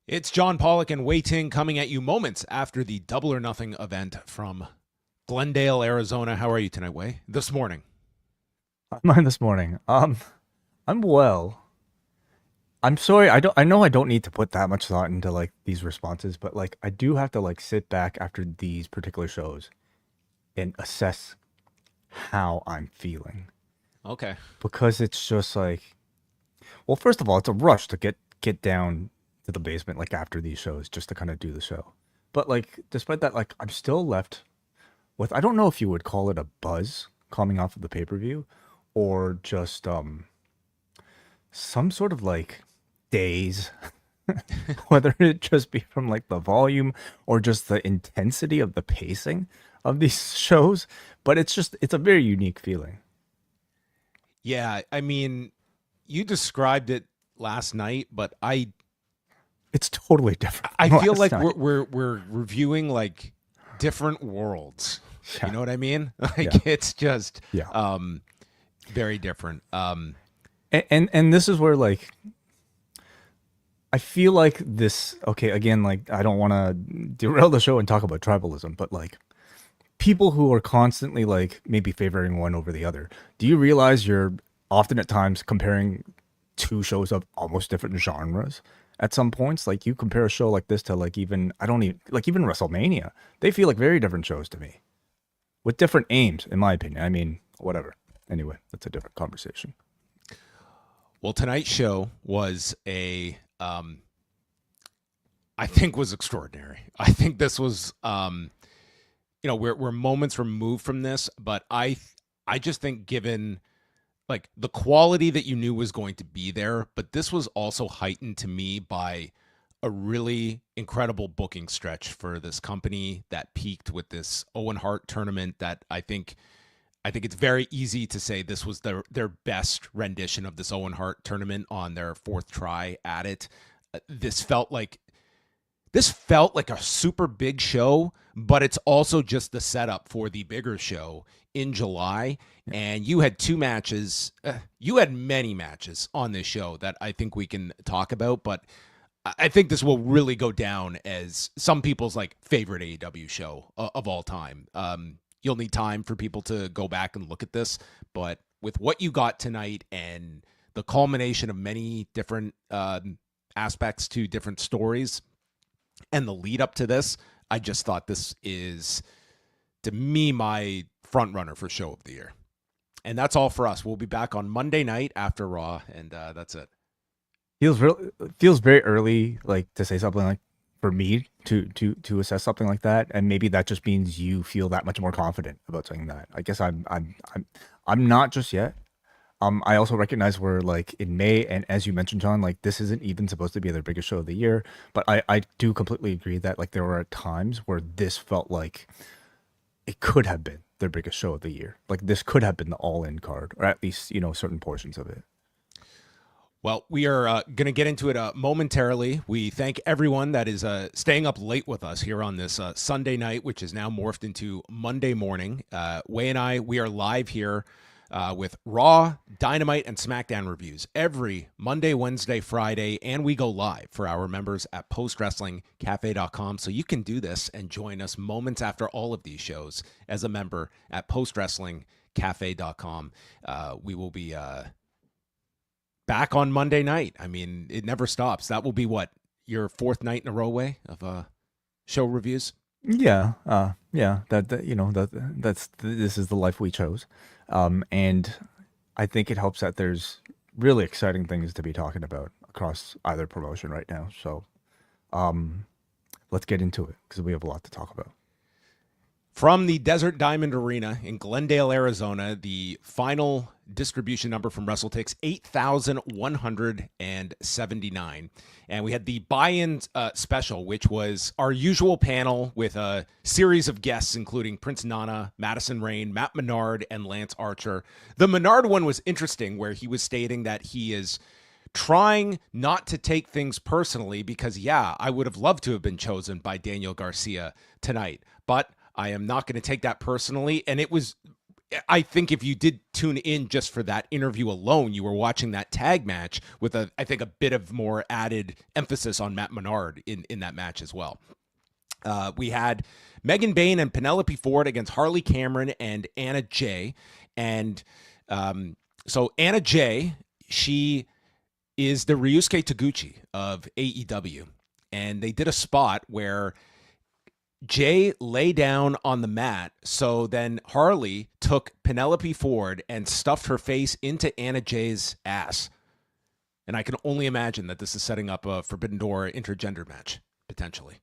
It's John Pollock and Wei Ting coming at you moments after the Double or Nothing event from Glendale, Arizona. How are you tonight, Wei? This morning. Mine this morning. I'm well. I'm sorry. I know I don't need to put that much thought into like these responses, but like I do have to like sit back after these particular shows and assess how I'm feeling Okay. because it's just like, well, first of all, it's a rush to get down to the basement like after these shows just to kind of do the show. But like despite that, like I'm still left with I don't know if you would call it a buzz coming off of the pay-per-view or just some sort of like daze, whether it just be from like the volume or just the intensity of the pacing of these shows. But it's a very unique feeling. Yeah, I mean, you described it last night, but I It's totally different I from feel last like night. we're reviewing like different worlds. You Yeah, know what I mean? yeah, Like it's just yeah. very different. And this is where like I feel like this. Okay, again, like I don't want to derail the show and talk about tribalism, but like people who are constantly like maybe favoring one over the other. Do you realize you're often at times comparing two shows of almost different genres? At some points, like you compare a show like this to like even I don't even like even WrestleMania. They feel like very different shows to me with different aims, in my opinion. I mean, whatever. Anyway, that's a different conversation. Well, tonight's show was a I think was extraordinary. I think this was we're moments removed from this, but I just think given like the quality that you knew was going to be there, but this was also heightened to me by a really incredible booking stretch for this company that peaked with this Owen Hart tournament that I think it's very easy to say this was their best rendition of this Owen Hart tournament on their fourth try at it. This felt like a super big show, but it's also just the setup for the bigger show in July. And you had two matches. You had many matches on this show that I think we can talk about, but I think this will really go down as some people's like favorite AEW show of all time. You'll need time for people to go back and look at this, but with what you got tonight and the culmination of many different aspects to different stories, and the lead up to this, I just thought this is, to me, my front runner for show of the year. And that's all for us. We'll be back on Monday night after Raw, and that's it. Feels very early, like to say something like for me to assess something like that, and maybe that just means you feel that much more confident about saying that. I guess I'm not just yet. I also recognize we're like in May, and as you mentioned, John, like this isn't even supposed to be their biggest show of the year. But I do completely agree that like there were times where this felt like it could have been their biggest show of the year. Like this could have been the all-in card, or at least certain portions of it. Well, we are going to get into it momentarily. We thank everyone that is staying up late with us here on this Sunday night, which is now morphed into Monday morning. Wei and I, we are live here with Raw, Dynamite, and SmackDown reviews every Monday, Wednesday, Friday, and we go live for our members at postwrestlingcafe.com. So you can do this and join us moments after all of these shows as a member at postwrestlingcafe.com. We will be back on Monday night. I mean, it never stops. That will be what, your fourth night in a row way of show reviews? Yeah, yeah. That that's this is the life we chose, and I think it helps that there's really exciting things to be talking about across either promotion right now. So, let's get into it because we have a lot to talk about. From the Desert Diamond Arena in Glendale, Arizona, the final distribution number from WrestleTix, 8,179. And we had the buy-in special, which was our usual panel with a series of guests, including Prince Nana, Madison Rayne, Matt Menard, and Lance Archer. The Menard one was interesting, where he was stating that he is trying not to take things personally because, yeah, I would have loved to have been chosen by Daniel Garcia tonight, but I am not going to take that personally. And it was I think if you did tune in just for that interview alone, you were watching that tag match with I think a bit of more added emphasis on Matt Menard in that match as well. We had Megan Bayne and Penelope Ford against Harley Cameron and Anna Jay. And so Anna Jay, she is the Ryusuke Taguchi of AEW. And they did a spot where Jay lay down on the mat. So then Harley took Penelope Ford and stuffed her face into Anna Jay's ass. And I can only imagine that this is setting up a Forbidden Door intergender match, potentially.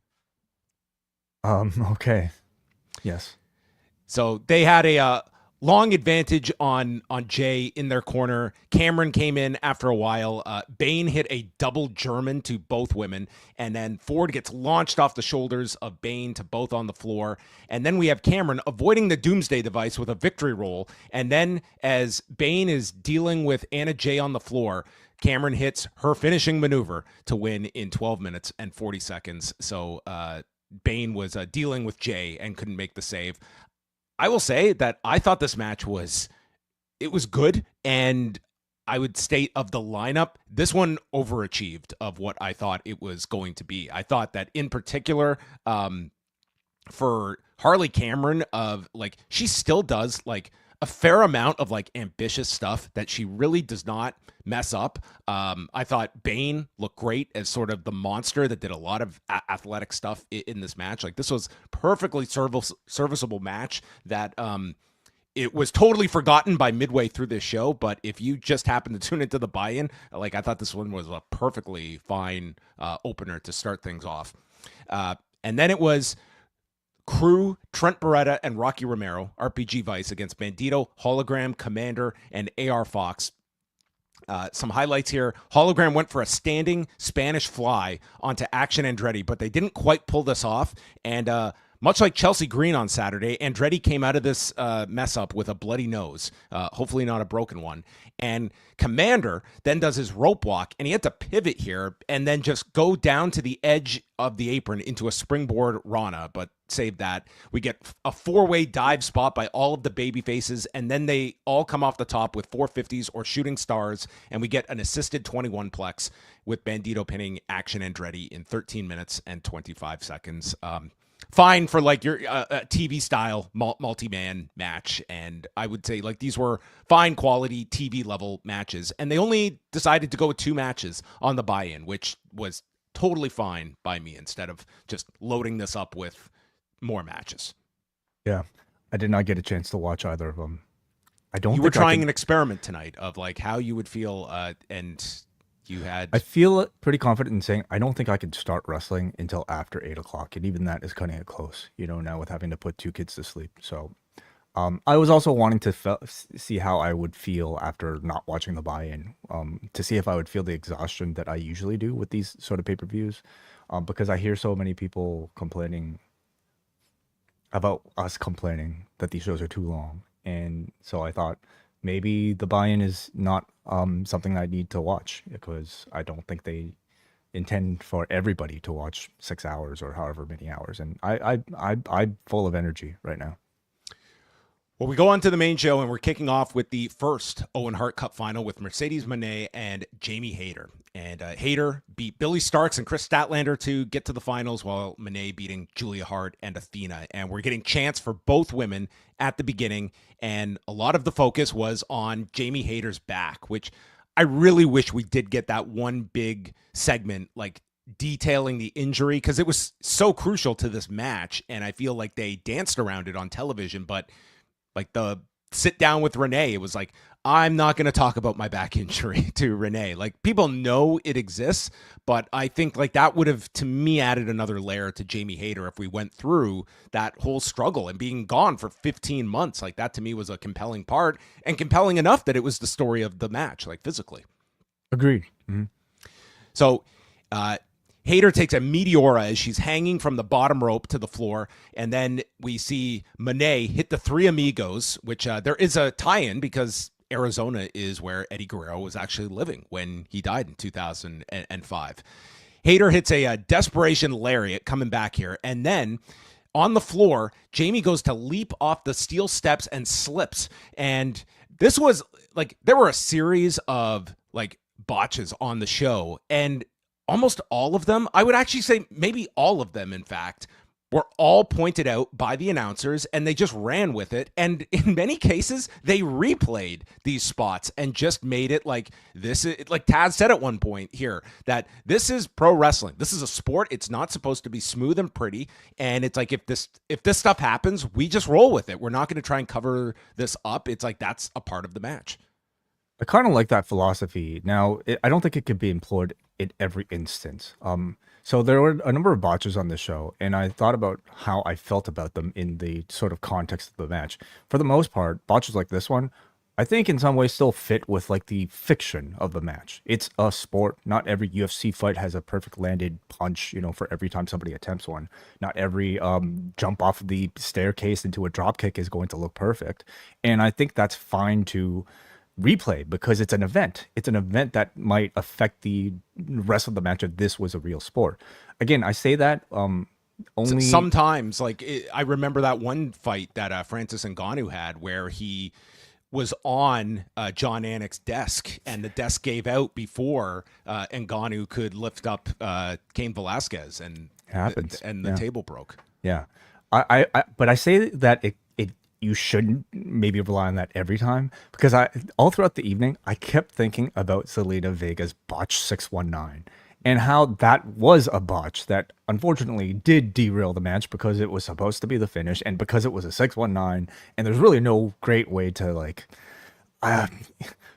Okay. Yes. So they had a long advantage on Jay in their corner. Cameron came in after a while. Bayne hit a double German to both women. And then Ford gets launched off the shoulders of Bayne to both on the floor. And then we have Cameron avoiding the Doomsday Device with a victory roll. And then as Bayne is dealing with Anna Jay on the floor, Cameron hits her finishing maneuver to win in 12 minutes and 40 seconds. So, Bayne was dealing with Jay and couldn't make the save. I will say that I thought this match was good, and I would state of the lineup, this one overachieved of what I thought it was going to be. I thought that in particular, for Harley Cameron, she still does a fair amount of ambitious stuff that she really does not mess up. I thought Bayne looked great as sort of the monster that did a lot of athletic stuff in this match. This was perfectly serviceable match that it was totally forgotten by midway through this show. But if you just happen to tune into the buy-in, I thought this one was a perfectly fine opener to start things off. And then it was Crew, Trent Beretta, and Rocky Romero, RPG Vice against Bandito, Hologram, Commander, and AR Fox. Some highlights here. Hologram went for a standing Spanish fly onto Action Andretti, but they didn't quite pull this off. And much like Chelsea Green on Saturday, Andretti came out of this mess up with a bloody nose, hopefully not a broken one. And Commander then does his rope walk, and he had to pivot here and then just go down to the edge of the apron into a springboard Rana, but save that. We get a four-way dive spot by all of the baby faces, and then they all come off the top with 450s or shooting stars, and we get an assisted 21-plex with Bandito pinning Action Andretti in 13 minutes and 25 seconds. Fine for your TV style multi-man match. And I would say these were fine quality TV level matches. And they only decided to go with 2 matches on the buy-in, which was totally fine by me instead of just loading this up with more matches. Yeah. I did not get a chance to watch either of them. You were trying an experiment tonight of how you would feel. And you had... I feel pretty confident in saying I don't think I could start wrestling until after 8 o'clock. And even that is cutting it close, now with having to put 2 kids to sleep. So I was also wanting to see how I would feel after not watching the buy-in, to see if I would feel the exhaustion that I usually do with these sort of pay-per-views, because I hear so many people complaining about us complaining that these shows are too long. And so I thought maybe the buy-in is not something I need to watch, because I don't think they intend for everybody to watch 6 hours or however many hours. And I'm full of energy right now. Well, we go on to the main show, and we're kicking off with the first Owen Hart Cup final with Mercedes Moné and Jamie Hayter. And Hayter beat Billy Starks and Chris Statlander to get to the finals, while Moné beating Julia Hart and Athena. And we're getting chants for both women at the beginning, and a lot of the focus was on Jamie Hayter's back, which I really wish we did get that one big segment, detailing the injury, because it was so crucial to this match, and I feel like they danced around it on television, but the sit down with Renee, it was I'm not going to talk about my back injury to Renee. People know it exists, but I think that would have, to me, added another layer to Jamie Hayter if we went through that whole struggle and being gone for 15 months. That to me was a compelling part, and compelling enough that it was the story of the match, physically. Agreed. Mm-hmm. So, Hayter takes a Meteora as she's hanging from the bottom rope to the floor, and then we see Moné hit the Three Amigos, which there is a tie-in because Arizona is where Eddie Guerrero was actually living when he died in 2005. Hayter hits a desperation lariat coming back here, and then on the floor, Jamie goes to leap off the steel steps and slips. And this was like, there were a series of like botches on the show, and almost all of them, I would actually say maybe all of them, in fact, were all pointed out by the announcers, and they just ran with it. And in many cases, they replayed these spots and just made it like this is, like Taz said at one point here, that this is pro wrestling. This is a sport. It's not supposed to be smooth and pretty. And it's like, if this stuff happens, we just roll with it. We're not going to try and cover this up. It's like, that's a part of the match. I kind of like that philosophy. Now, I don't think it could be employed in every instance. So there were a number of botches on the show, and I thought about how I felt about them in the sort of context of the match. For the most part, botches like this one, I think in some ways still fit with like the fiction of the match. It's a sport. Not every UFC fight has a perfect landed punch, you know, for every time somebody attempts one. Not every jump off the staircase into a drop kick is going to look perfect. And I think that's fine to replay because it's an event. It's an event that might affect the rest of the match if this was a real sport. Again, I say that only sometimes, like I remember that one fight that Francis Ngannou had where he was on John Anik's desk, and the desk gave out before Ngannou could lift up Cain Velasquez, and happens, and the table broke. Yeah, but I say that you shouldn't maybe rely on that every time, because all throughout the evening I kept thinking about Zelina Vega's botch 619 and how that was a botch that unfortunately did derail the match because it was supposed to be the finish and because it was a 619, and there's really no great way to like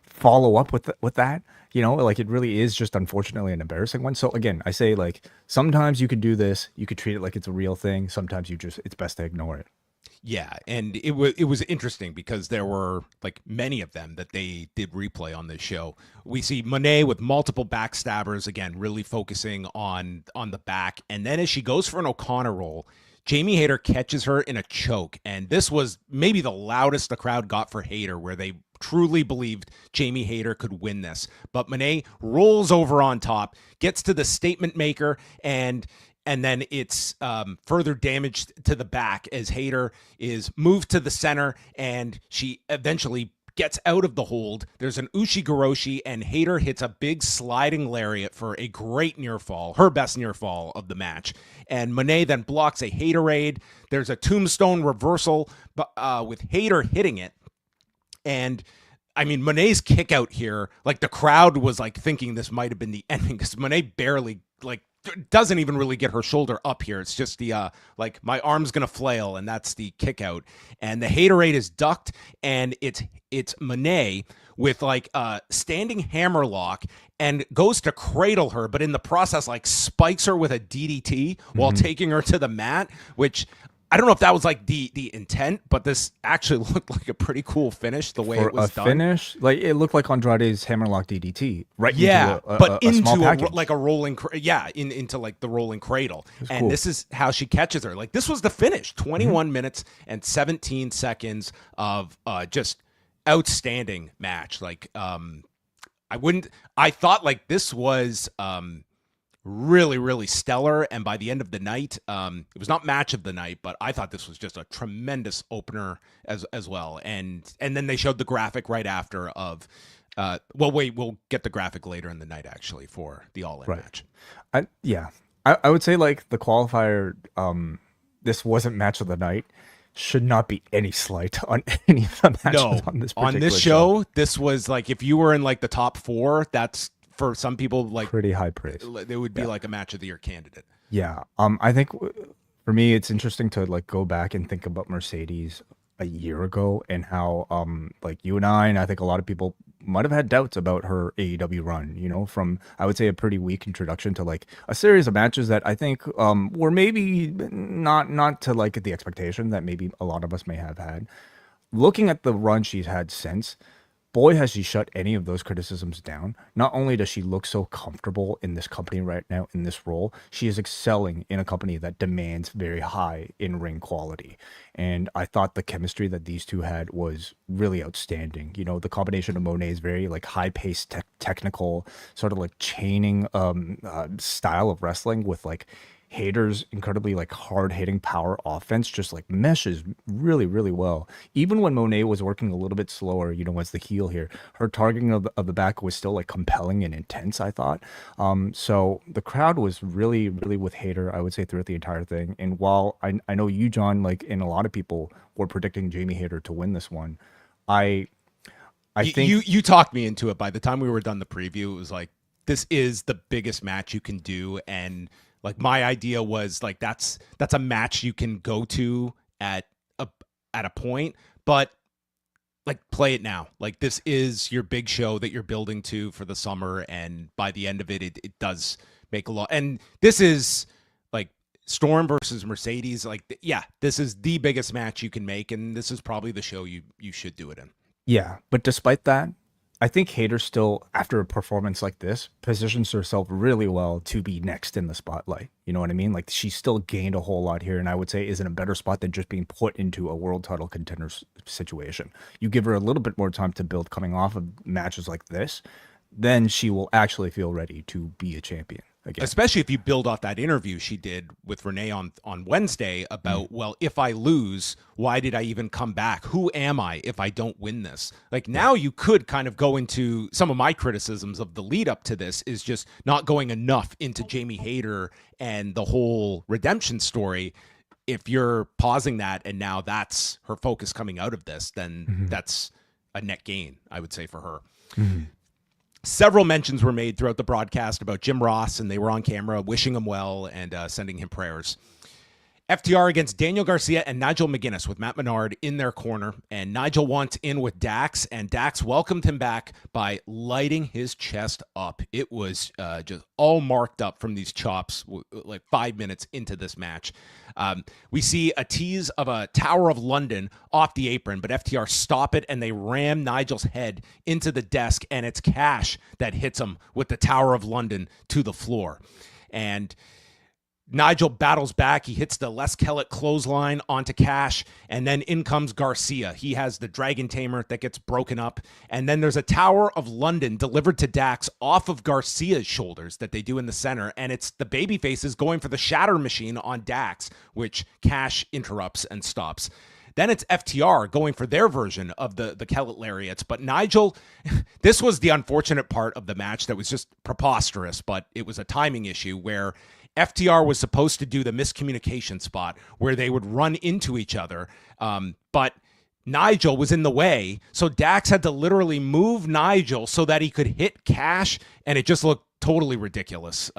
follow up with that. You know, like it really is just unfortunately an embarrassing one. So again, I say like sometimes you could do this, you could treat it like it's a real thing. Sometimes it's best to ignore it. Yeah, and it was interesting because there were like many of them that they did replay on this show. We see Moné with multiple backstabbers, again, really focusing on the back. And then as she goes for an O'Connor roll, Jamie Hayter catches her in a choke. And this was maybe the loudest the crowd got for Hayter, where they truly believed Jamie Hayter could win this. But Moné rolls over on top, gets to the statement maker, and then it's further damage to the back as Hayter is moved to the center, and she eventually gets out of the hold. There's an Ushigoroshi, and Hayter hits a big sliding lariat for a great near fall, her best near fall of the match. And Moné then blocks a Hayterade. There's a tombstone reversal with Hayter hitting it. And I mean, Moné's kick out here, like the crowd was like thinking this might have been the ending because Moné barely like doesn't even really get her shoulder up here. It's just the like my arm's gonna flail, and that's the kick out. And the Hayterade is ducked, and it's Moné with like a standing hammerlock and goes to cradle her, but in the process like spikes her with a DDT while taking her to the mat, which I don't know if that was like the intent, but this actually looked like a pretty cool finish the way it was done. Finish, like it looked like Andrade's hammerlock DDT, right? Yeah, into like a rolling, into like the rolling cradle. And cool. This is how she catches her. Like this was the finish. 21 minutes and 17 seconds of just outstanding match. Like I thought like this was really, really stellar. And by the end of the night, it was not match of the night, but I thought this was just a tremendous opener as well. And then they showed the graphic right after of, we'll get the graphic later in the night actually for the All-In match. I would say like the qualifier, this wasn't match of the night, should not be any slight on any of the matches on this particular on this show. This was like, if you were in like the top 4, that's, for some people, like pretty high praise. It would be like a match of the year candidate. Yeah. I think for me, it's interesting to like go back and think about Mercedes a year ago and how like you and I think a lot of people might have had doubts about her AEW run, you know, from I would say a pretty weak introduction to like a series of matches that I think were maybe not to like the expectation that maybe a lot of us may have had. Looking at the run she's had since, boy, has she shut any of those criticisms down. Not only does she look so comfortable in this company right now, in this role, she is excelling in a company that demands very high in-ring quality. And I thought the chemistry that these two had was really outstanding. You know, the combination of Moné's very like high-paced, technical, sort of like chaining style of wrestling with like Hayter's incredibly like hard hitting power offense just like meshes really, really well. Even when Monet was working a little bit slower, as the heel here, her targeting of the back was still like compelling and intense, I thought. So the crowd was really, really with Hayter, I would say, throughout the entire thing. And while I know you, John, like, and a lot of people were predicting Jamie Hayter to win this one, I think you talked me into it. By the time we were done the preview, it was like, this is the biggest match you can do. And like, my idea was like, that's a match you can go to at a point, but like, play it now. Like, this is your big show that you're building to for the summer. And by the end of it, it does make a lot. And this is like Storm versus Mercedes. Like, yeah, this is the biggest match you can make. And this is probably the show you should do it in. Yeah, but despite that, I think Hayter still, after a performance like this, positions herself really well to be next in the spotlight. You know what I mean? Like, she still gained a whole lot here, and I would say is in a better spot than just being put into a world title contender situation. You give her a little bit more time to build coming off of matches like this, then she will actually feel ready to be a champion again. Especially if you build off that interview she did with Renee on Wednesday about, well, if I lose, why did I even come back? Who am I if I don't win this? Like, now you could kind of go into some of my criticisms of the lead up to this is just not going enough into Jamie Hayter and the whole redemption story. If you're pausing that and now that's her focus coming out of this, then that's a net gain, I would say, for her. Several mentions were made throughout the broadcast about Jim Ross, and they were on camera wishing him well and sending him prayers. FTR against Daniel Garcia and Nigel McGuinness with Matt Menard in their corner. And Nigel wants in with Dax, and Dax welcomed him back by lighting his chest up. It was just all marked up from these chops like 5 minutes into this match. We see a tease of a Tower of London off the apron, but FTR stop it, and they ram Nigel's head into the desk, and it's Cash that hits him with the Tower of London to the floor. And Nigel battles back. He hits the Les Kellett clothesline onto Cash, and then in comes Garcia. He has the Dragon Tamer that gets broken up, and then there's a Tower of London delivered to Dax off of Garcia's shoulders that they do in the center, and it's the babyfaces going for the Shatter Machine on Dax, which Cash interrupts and stops. Then it's FTR going for their version of the Kellett lariats. But Nigel, this was the unfortunate part of the match that was just preposterous, but it was a timing issue where FTR was supposed to do the miscommunication spot where they would run into each other, but Nigel was in the way, so Dax had to literally move Nigel so that he could hit Cash, and it just looked totally ridiculous.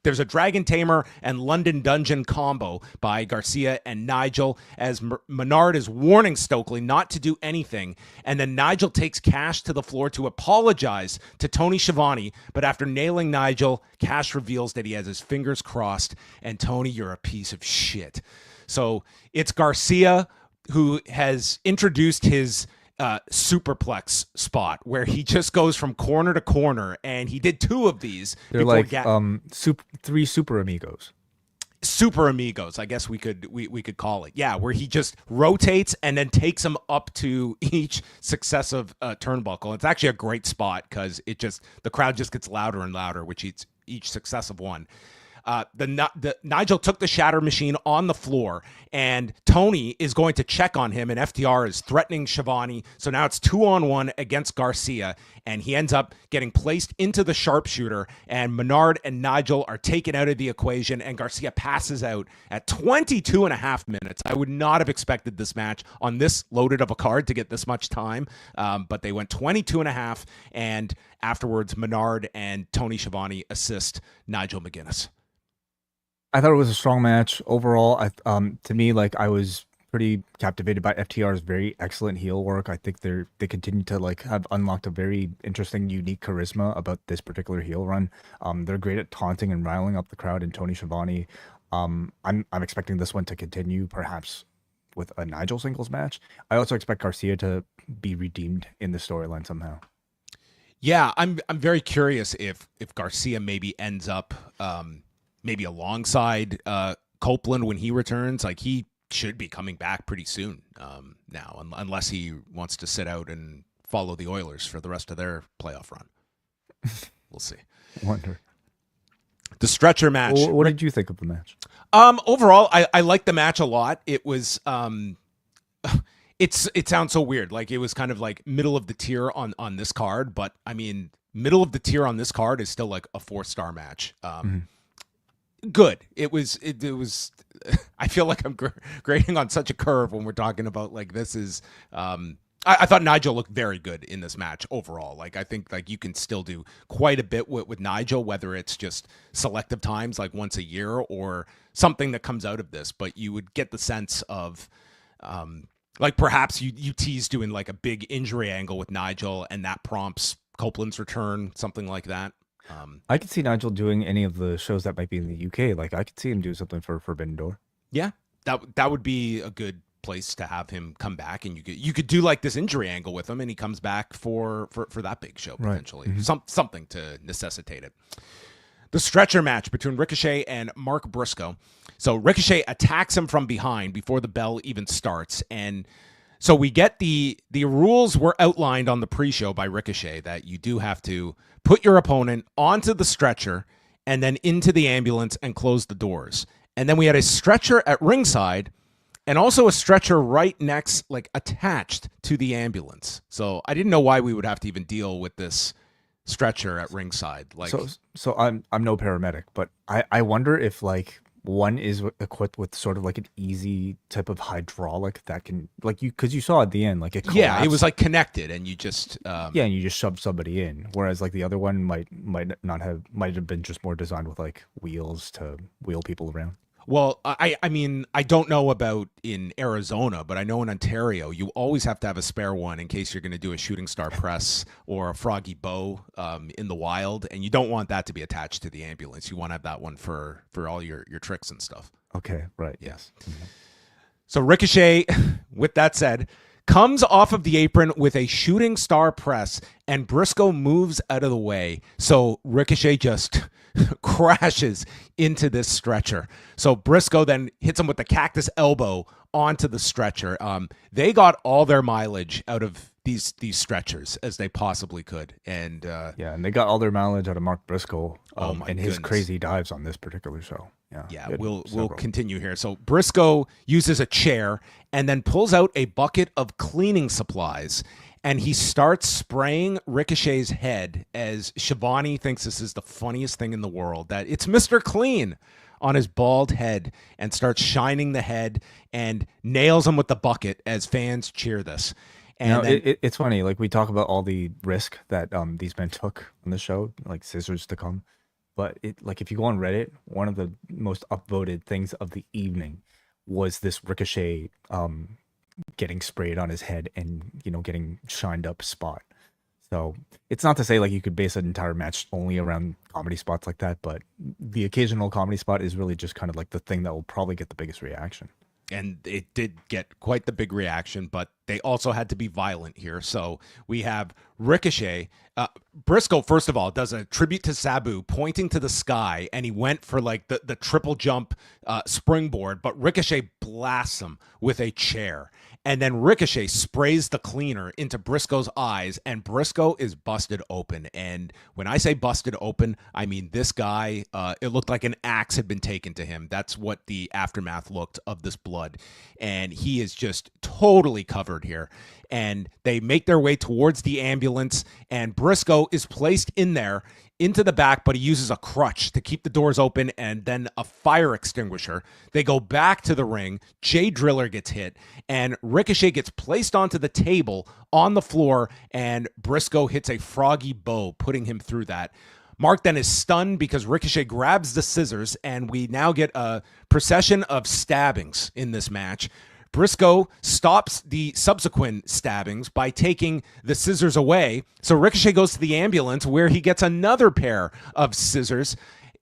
There's a Dragon Tamer and London Dungeon combo by Garcia and Nigel as Menard is warning Stokely not to do anything. And then Nigel takes Cash to the floor to apologize to Tony Schiavone. But after nailing Nigel, Cash reveals that he has his fingers crossed. And Tony, you're a piece of shit. So it's Garcia who has introduced his superplex spot where he just goes from corner to corner, and he did 2 of these. They're like 3 super amigos. Super amigos, I guess we could call it. Yeah, where he just rotates and then takes them up to each successive turnbuckle. It's actually a great spot because the crowd just gets louder and louder with each successive one. Nigel took the Shatter Machine on the floor, and Tony is going to check on him, and FTR is threatening Schiavone. So now it's 2-on-1 against Garcia, and he ends up getting placed into the sharpshooter, and Menard and Nigel are taken out of the equation, and Garcia passes out at 22 and a half minutes. I would not have expected this match on this loaded of a card to get this much time, but they went 22 and a half, and afterwards Menard and Tony Schiavone assist Nigel McGuinness. I thought it was a strong match overall. To me, like, I was pretty captivated by FTR's very excellent heel work. I think they continue to like have unlocked a very interesting, unique charisma about this particular heel run. They're great at taunting and riling up the crowd. And Tony Schiavone, I'm expecting this one to continue, perhaps with a Nigel singles match. I also expect Garcia to be redeemed in the storyline somehow. Yeah, I'm very curious if Garcia maybe ends up maybe alongside Copeland when he returns. Like, he should be coming back pretty soon now, unless he wants to sit out and follow the Oilers for the rest of their playoff run. We'll see. Wonder. The stretcher match. What did you think of the match? Overall, I liked the match a lot. It was it sounds so weird. Like it was kind of like middle of the tier on this card, but I mean, middle of the tier on this card is still like a 4-star match. Good. It was. I feel like I'm grading on such a curve when we're talking about like this is. I thought Nigel looked very good in this match overall. Like I think like you can still do quite a bit with Nigel, whether it's just selective times like once a year or something that comes out of this. But you would get the sense of like perhaps you tease doing like a big injury angle with Nigel, and that prompts Copeland's return, something like that. I could see Nigel doing any of the shows that might be in the UK. Like I could see him do something for Forbidden Door. Yeah, that would be a good place to have him come back, and you could do like this injury angle with him, and he comes back for that big show potentially. Right. Something to necessitate it. The stretcher match between Ricochet and Mark Briscoe. So Ricochet attacks him from behind before the bell even starts, and so we get the rules were outlined on the pre-show by Ricochet that you do have to put your opponent onto the stretcher and then into the ambulance and close the doors. And then we had a stretcher at ringside and also a stretcher right next, like attached to the ambulance. So I didn't know why we would have to even deal with this stretcher at ringside. Like, so I'm no paramedic, but I wonder if like one is equipped with sort of like an easy type of hydraulic that can like because you saw at the end like it collapsed. Yeah, it was like connected and you just and you just shoved somebody in, whereas like the other one might have been just more designed with like wheels to wheel people around. Well, I mean, I don't know about in Arizona, but I know in Ontario, you always have to have a spare one in case you're going to do a shooting star press or a froggy bow in the wild. And you don't want that to be attached to the ambulance. You want to have that one for all your tricks and stuff. Okay, right. Yes. Mm-hmm. So Ricochet, with that said, comes off of the apron with a shooting star press, and Briscoe moves out of the way. So Ricochet just crashes into this stretcher. So Briscoe then hits him with the cactus elbow onto the stretcher. They got all their mileage out of these stretchers as they possibly could. And and they got all their mileage out of Mark Briscoe and his goodness. crazy dives on this particular show. Yeah, we'll continue here. So Briscoe uses a chair and then pulls out a bucket of cleaning supplies, and he starts spraying Ricochet's head as Shivani thinks this is the funniest thing in the world, that it's Mr. Clean on his bald head, and starts shining the head and nails him with the bucket as fans cheer this. And it's funny, like we talk about all the risk that these men took on the show, like scissors to come. But like if you go on Reddit, one of the most upvoted things of the evening was this Ricochet getting sprayed on his head and getting shined up spot. So it's not to say like you could base an entire match only around comedy spots like that, but the occasional comedy spot is really just kind of like the thing that will probably get the biggest reaction. And it did get quite the big reaction, but they also had to be violent here. So we have Ricochet. Briscoe, first of all, does a tribute to Sabu, pointing to the sky, and he went for like the triple jump springboard, but Ricochet blasts him with a chair. And then Ricochet sprays the cleaner into Briscoe's eyes, and Briscoe is busted open. And when I say busted open, I mean this guy, it looked like an axe had been taken to him. That's what the aftermath looked of this blood. And he is just totally covered here. And they make their way towards the ambulance, and Briscoe is placed in there into the back, but he uses a crutch to keep the doors open and then a fire extinguisher. They go back to the ring. Jay Driller gets hit, and Ricochet gets placed onto the table on the floor, and Briscoe hits a froggy bow, putting him through that. Mark then is stunned because Ricochet grabs the scissors, and we now get a procession of stabbings in this match. Briscoe stops the subsequent stabbings by taking the scissors away. So Ricochet goes to the ambulance where he gets another pair of scissors.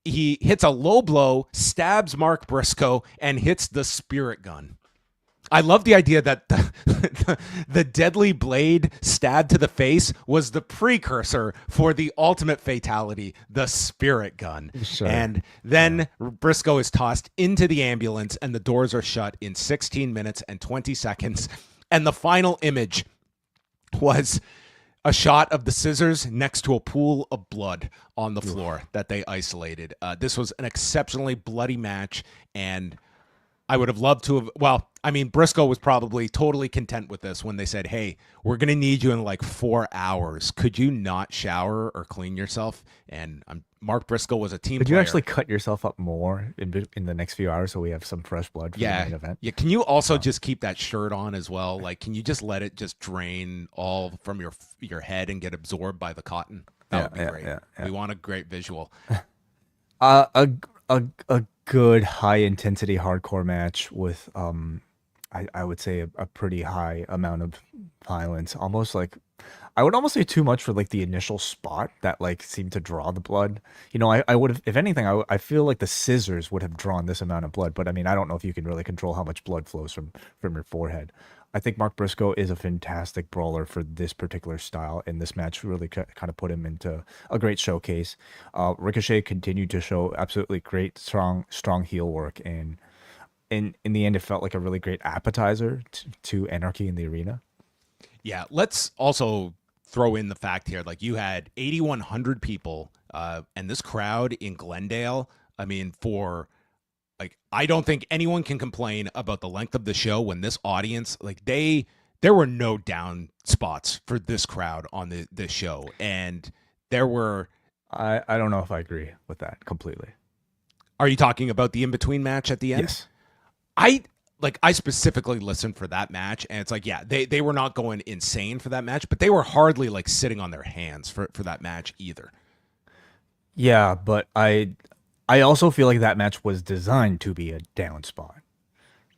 He hits a low blow, stabs Mark Briscoe, and hits the spirit gun. I love the idea that the deadly blade stab to the face was the precursor for the ultimate fatality, the spirit gun. Sure. And then Briscoe is tossed into the ambulance, and the doors are shut in 16 minutes and 20 seconds. And the final image was a shot of the scissors next to a pool of blood on the floor that they isolated. This was an exceptionally bloody match, and I would have loved to have. Well, I mean, Briscoe was probably totally content with this when they said, "Hey, we're going to need you in like 4 hours. Could you not shower or clean yourself?" And Mark Briscoe was a team Could player. you actually cut yourself up more in the next few hours so we have some fresh blood for the main event? Yeah. Can you also just keep that shirt on as well? Like, can you just let it just drain all from your head and get absorbed by the cotton? That would be great. Yeah. We want a great visual. A good high intensity hardcore match with I would say a pretty high amount of violence. I would almost say too much for like the initial spot that like seemed to draw the blood. You know, I would have, if anything, I feel like the scissors would have drawn this amount of blood. But I mean, I don't know if you can really control how much blood flows from your forehead. I think Mark Briscoe is a fantastic brawler for this particular style, and this match really kind of put him into a great showcase. Ricochet continued to show absolutely great, strong heel work, and in the end, it felt like a really great appetizer to Anarchy in the arena. Yeah, let's also throw in the fact here, like you had 8,100 people, and this crowd in Glendale. I mean, I don't think anyone can complain about the length of the show when this audience, like there were no down spots for this crowd on this show. And there were... I don't know if I agree with that completely. Are you talking about the in-between match at the end? Yes. I specifically listened for that match, and it's like, yeah, they were not going insane for that match, but they were hardly like sitting on their hands for that match either. Yeah, but I also feel like that match was designed to be a down spot.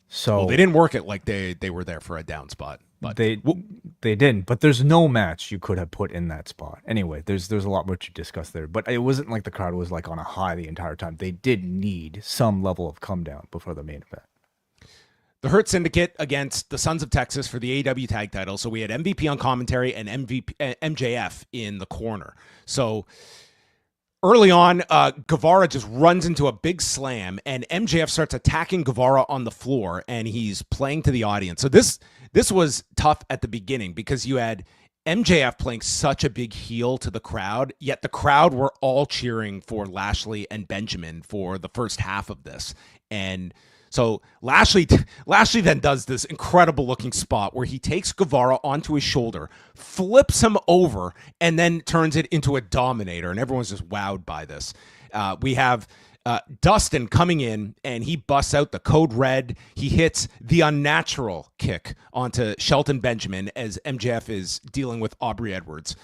So they didn't work it like they were there for a down spot. But they didn't. But there's no match you could have put in that spot. Anyway, there's a lot more to discuss there. But it wasn't like the crowd was like on a high the entire time. They did need some level of come down before the main event. The Hurt Syndicate against the Sons of Texas for the AEW tag title. So we had MVP on commentary and MJF in the corner. So early on, Guevara just runs into a big slam, and MJF starts attacking Guevara on the floor, and he's playing to the audience. So this was tough at the beginning because you had MJF playing such a big heel to the crowd, yet the crowd were all cheering for Lashley and Benjamin for the first half of this. And so Lashley then does this incredible looking spot where he takes Guevara onto his shoulder, flips him over, and then turns it into a Dominator. And everyone's just wowed by this. We have Dustin coming in, and he busts out the Code Red. He hits the Unnatural kick onto Shelton Benjamin as MJF is dealing with Aubrey Edwards.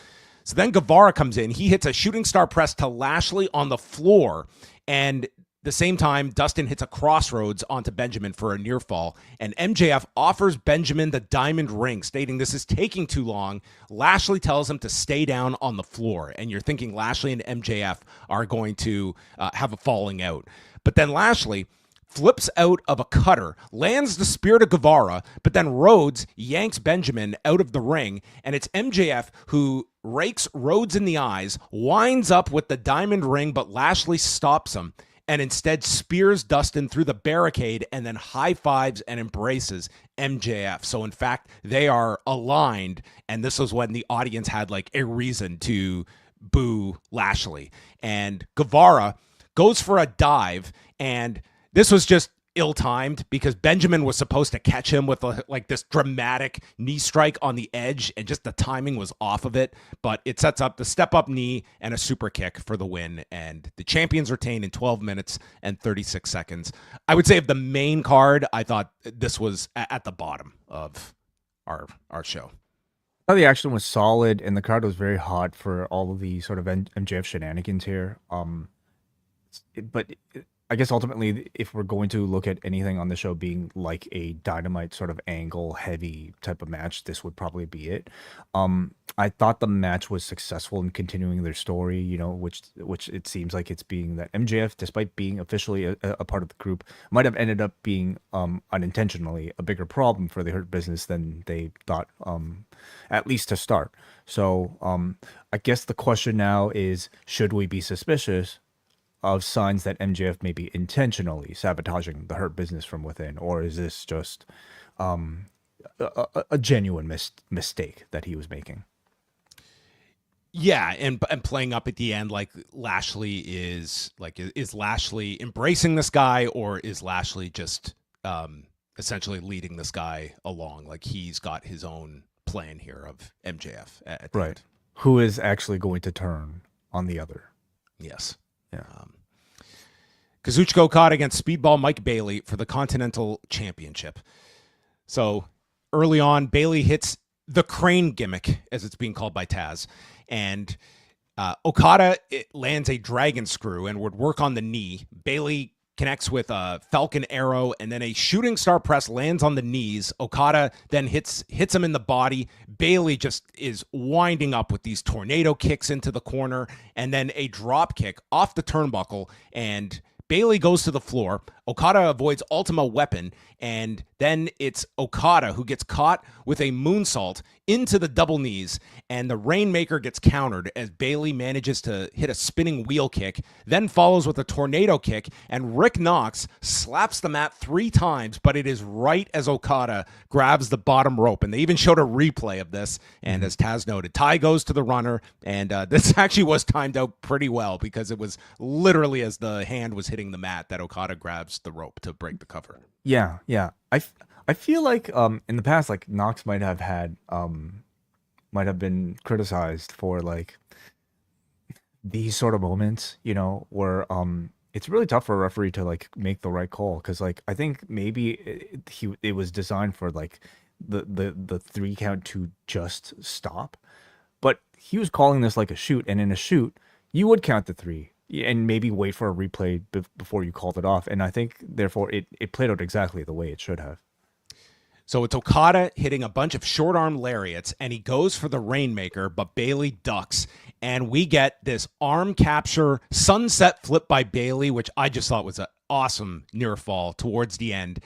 So then Guevara comes in. He hits a shooting star press to Lashley on the floor, and the same time, Dustin hits a crossroads onto Benjamin for a near fall, and MJF offers Benjamin the diamond ring, stating this is taking too long. Lashley tells him to stay down on the floor, and you're thinking Lashley and MJF are going to have a falling out. But then Lashley flips out of a cutter, lands the spear to Guevara, but then Rhodes yanks Benjamin out of the ring, and it's MJF who rakes Rhodes in the eyes, winds up with the diamond ring, but Lashley stops him, and instead spears Dustin through the barricade and then high fives and embraces MJF. So in fact, they are aligned, and this was when the audience had like a reason to boo Lashley. And Guevara goes for a dive, and this was just ill-timed because Benjamin was supposed to catch him with like this dramatic knee strike on the edge, and just the timing was off of it. But it sets up the step-up knee and a super kick for the win, and the champions retain in 12 minutes and 36 seconds. I would say of the main card, I thought this was at the bottom of our show. I thought the action was solid, and the crowd was very hot for all of the sort of MJF shenanigans here. But I guess ultimately, if we're going to look at anything on the show being like a Dynamite sort of angle heavy type of match, this would probably be it. I thought the match was successful in continuing their story, you know, which it seems like it's being that MJF, despite being officially a part of the group, might have ended up being unintentionally a bigger problem for the Hurt Business than they thought, at least to start. So I guess the question now is, should we be suspicious of signs that MJF may be intentionally sabotaging the Hurt Business from within, or is this just a genuine mistake that he was making? Yeah, and playing up at the end, like Lashley is Lashley embracing this guy, or is Lashley just essentially leading this guy along? Like he's got his own plan here of MJF at the Right. end. Who is actually going to turn on the other? Yes. Yeah. Kazuchika Okada against Speedball Mike Bailey for the Continental Championship. So early on, Bailey hits the crane gimmick, as it's being called by Taz, and Okada lands a dragon screw and would work on the knee. Bailey connects with a Falcon Arrow, and then a shooting star press lands on the knees. Okada then hits him in the body. Bailey just is winding up with these tornado kicks into the corner, and then a drop kick off the turnbuckle, and Bailey goes to the floor. Okada avoids Ultima Weapon, and then it's Okada who gets caught with a moonsault into the double knees, and the Rainmaker gets countered as Bailey manages to hit a spinning wheel kick, then follows with a tornado kick, and Rick Knox slaps the mat 3 times, but it is right as Okada grabs the bottom rope, and they even showed a replay of this, and as Taz noted, Ty goes to the runner, and this actually was timed out pretty well because it was literally as the hand was hitting the mat that Okada grabs the rope to break the cover. Yeah. I feel like in the past, like Knox might have been criticized for like these sort of moments, you know, where it's really tough for a referee to like make the right call, because like I think maybe it was designed for like the 3 count to just stop, but he was calling this like a shoot, and in a shoot you would count the 3 and maybe wait for a replay before you called it off, and I think therefore it played out exactly the way it should have. So it's Okada hitting a bunch of short arm lariats, and he goes for the Rainmaker, but Bailey ducks, and we get this arm capture sunset flip by Bailey, which I just thought was an awesome near fall towards the end.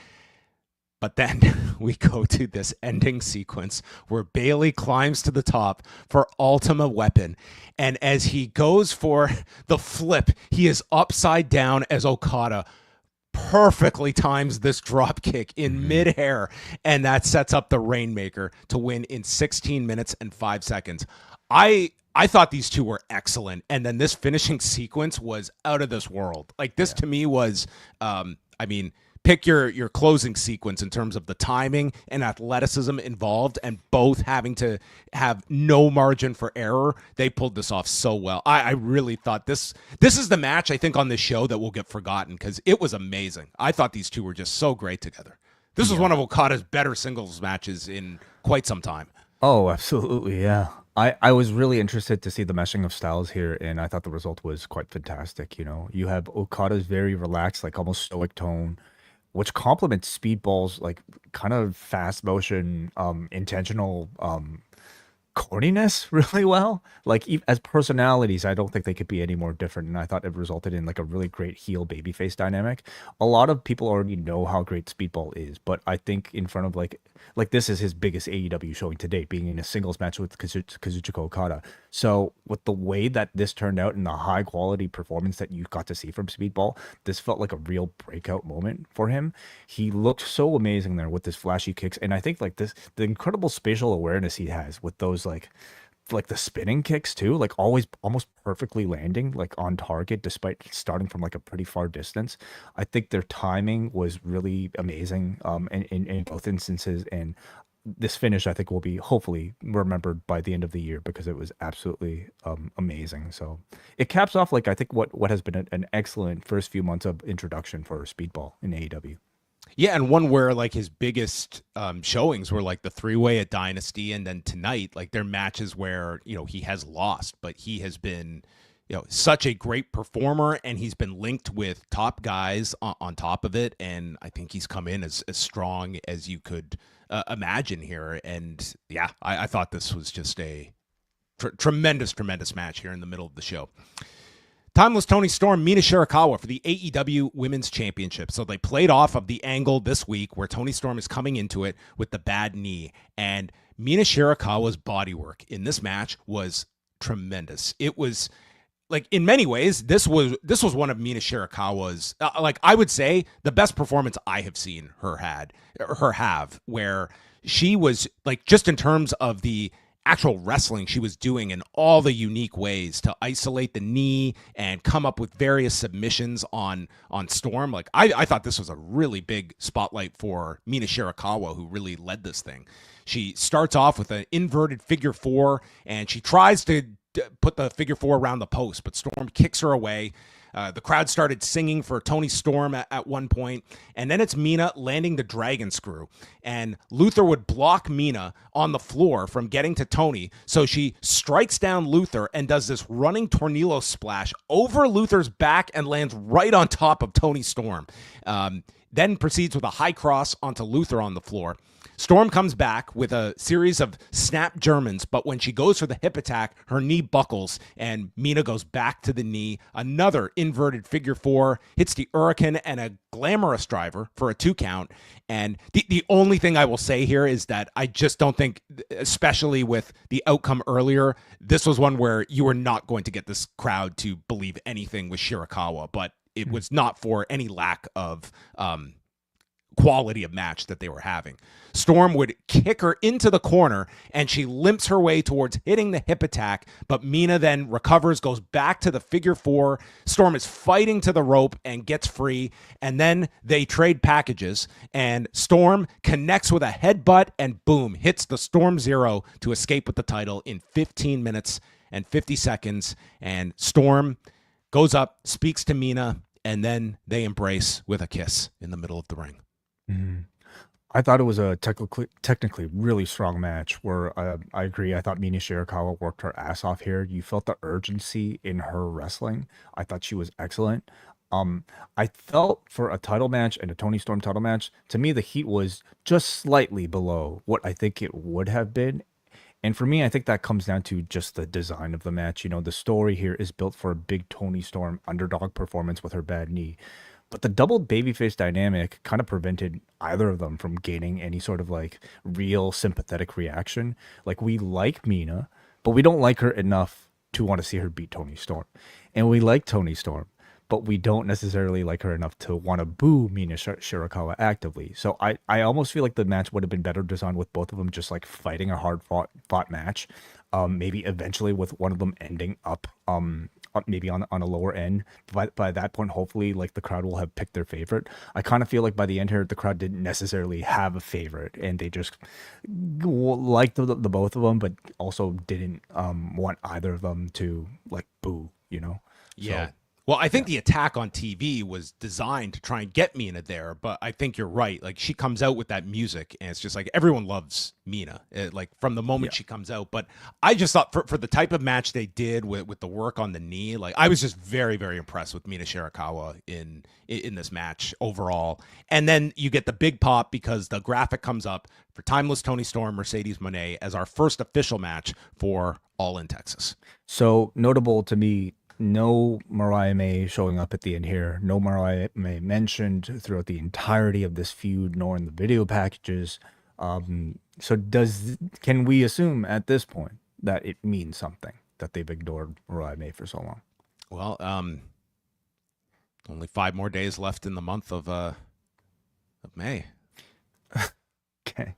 But then we go to this ending sequence where Bailey climbs to the top for Ultima Weapon. And as he goes for the flip, he is upside down as Okada perfectly times this drop kick in midair. And that sets up the Rainmaker to win in 16 minutes and 5 seconds. I thought these two were excellent. And then this finishing sequence was out of this world. Like this to me was, pick your closing sequence in terms of the timing and athleticism involved, and both having to have no margin for error. They pulled this off so well. I really thought this is the match, I think, on this show that will get forgotten because it was amazing. I thought these two were just so great together. This was one of Okada's better singles matches in quite some time. Oh, absolutely, yeah. I was really interested to see the meshing of styles here, and I thought the result was quite fantastic. You know, you have Okada's very relaxed, like almost stoic tone, which complements Speedball's like kind of fast motion, intentional corniness really well. Like as personalities, I don't think they could be any more different. And I thought it resulted in like a really great heel babyface dynamic. A lot of people already know how great Speedball is, but I think in front of like this is his biggest AEW showing to date, being in a singles match with Kazuchika Okada. So with the way that this turned out and the high quality performance that you got to see from Speedball, this felt like a real breakout moment for him. He looked so amazing there with his flashy kicks, and I think like the incredible spatial awareness he has with those like the spinning kicks too, like always almost perfectly landing like on target despite starting from like a pretty far distance. I think their timing was really amazing in both instances, and this finish I think will be hopefully remembered by the end of the year because it was absolutely amazing. So it caps off like I think what has been an excellent first few months of introduction for Speedball in AEW. Yeah, and one where like his biggest showings were like the 3-way at Dynasty, and then tonight, like their matches where, you know, he has lost, but he has been, you know, such a great performer, and he's been linked with top guys on top of it, and I think he's come in as strong as you could imagine here. And yeah, I thought this was just a tremendous match here in the middle of the show. Timeless Toni Storm, Mina Shirakawa for the AEW Women's Championship. So they played off of the angle this week where Toni Storm is coming into it with the bad knee. And Mina Shirakawa's bodywork in this match was tremendous. It was like, in many ways, this was one of Mina Shirakawa's, like I would say, the best performance I have seen her have, where she was like, just in terms of the actual wrestling she was doing in all the unique ways to isolate the knee and come up with various submissions on Storm. Like I thought this was a really big spotlight for Mina Shirakawa, who really led this thing. She starts off with an inverted figure four, and she tries to put the figure four around the post, but Storm kicks her away. The crowd started singing for Toni Storm at one point, and then it's Mina landing the dragon screw. And Luther would block Mina on the floor from getting to Toni, so she strikes down Luther and does this running tornillo splash over Luther's back and lands right on top of Toni Storm. Then proceeds with a high cross onto Luther on the floor. Storm comes back with a series of snap Germans, but when she goes for the hip attack, her knee buckles and Mina goes back to the knee. Another inverted figure four, hits the Hurricane and a glamorous driver for a 2 count. And the only thing I will say here is that I just don't think, especially with the outcome earlier, this was one where you were not going to get this crowd to believe anything with Shirakawa, but it was not for any lack of quality of match that they were having. Storm would kick her into the corner, and she limps her way towards hitting the hip attack, but Mina then recovers, goes back to the figure four. Storm is fighting to the rope and gets free, and then they trade packages, and Storm connects with a headbutt and boom, hits the Storm Zero to escape with the title in 15 minutes and 50 seconds, and Storm goes up, speaks to Mina, and then they embrace with a kiss in the middle of the ring. Mm-hmm. I thought it was a technically really strong match where I agree. I thought Mina Shirakawa worked her ass off here. You felt the urgency in her wrestling. I thought she was excellent. I felt for a title match and a Toni Storm title match, to me, the heat was just slightly below what I think it would have been. And for me, I think that comes down to just the design of the match. You know, the story here is built for a big Toni Storm underdog performance with her bad knee. But the double babyface dynamic kind of prevented either of them from gaining any sort of like real sympathetic reaction. Like, we like Mina, but we don't like her enough to want to see her beat Toni Storm. And we like Toni Storm, but we don't necessarily like her enough to want to boo Mina Shirakawa actively. So I almost feel like the match would have been better designed with both of them just like fighting a hard fought match. Maybe eventually with one of them ending up maybe on a lower end. But by that point, hopefully, like, the crowd will have picked their favorite. I kind of feel like by the end here, the crowd didn't necessarily have a favorite, and they just liked the both of them, but also didn't want either of them to like boo, you know? Yeah. So, well, I think the attack on TV was designed to try and get Mina there, but I think you're right. Like, she comes out with that music, and it's just like everyone loves Mina, like from the moment she comes out. But I just thought for the type of match they did with the work on the knee, like, I was just very, very impressed with Mina Shirakawa in this match overall. And then you get the big pop because the graphic comes up for Timeless Toni Storm, Mercedes Moné as our first official match for All in Texas. So notable to me, no Mariah May showing up at the end here. No Mariah May mentioned throughout the entirety of this feud, nor in the video packages. So can we assume at this point that it means something that they've ignored Mariah May for so long? Well, only 5 more days left in the month of May. Okay.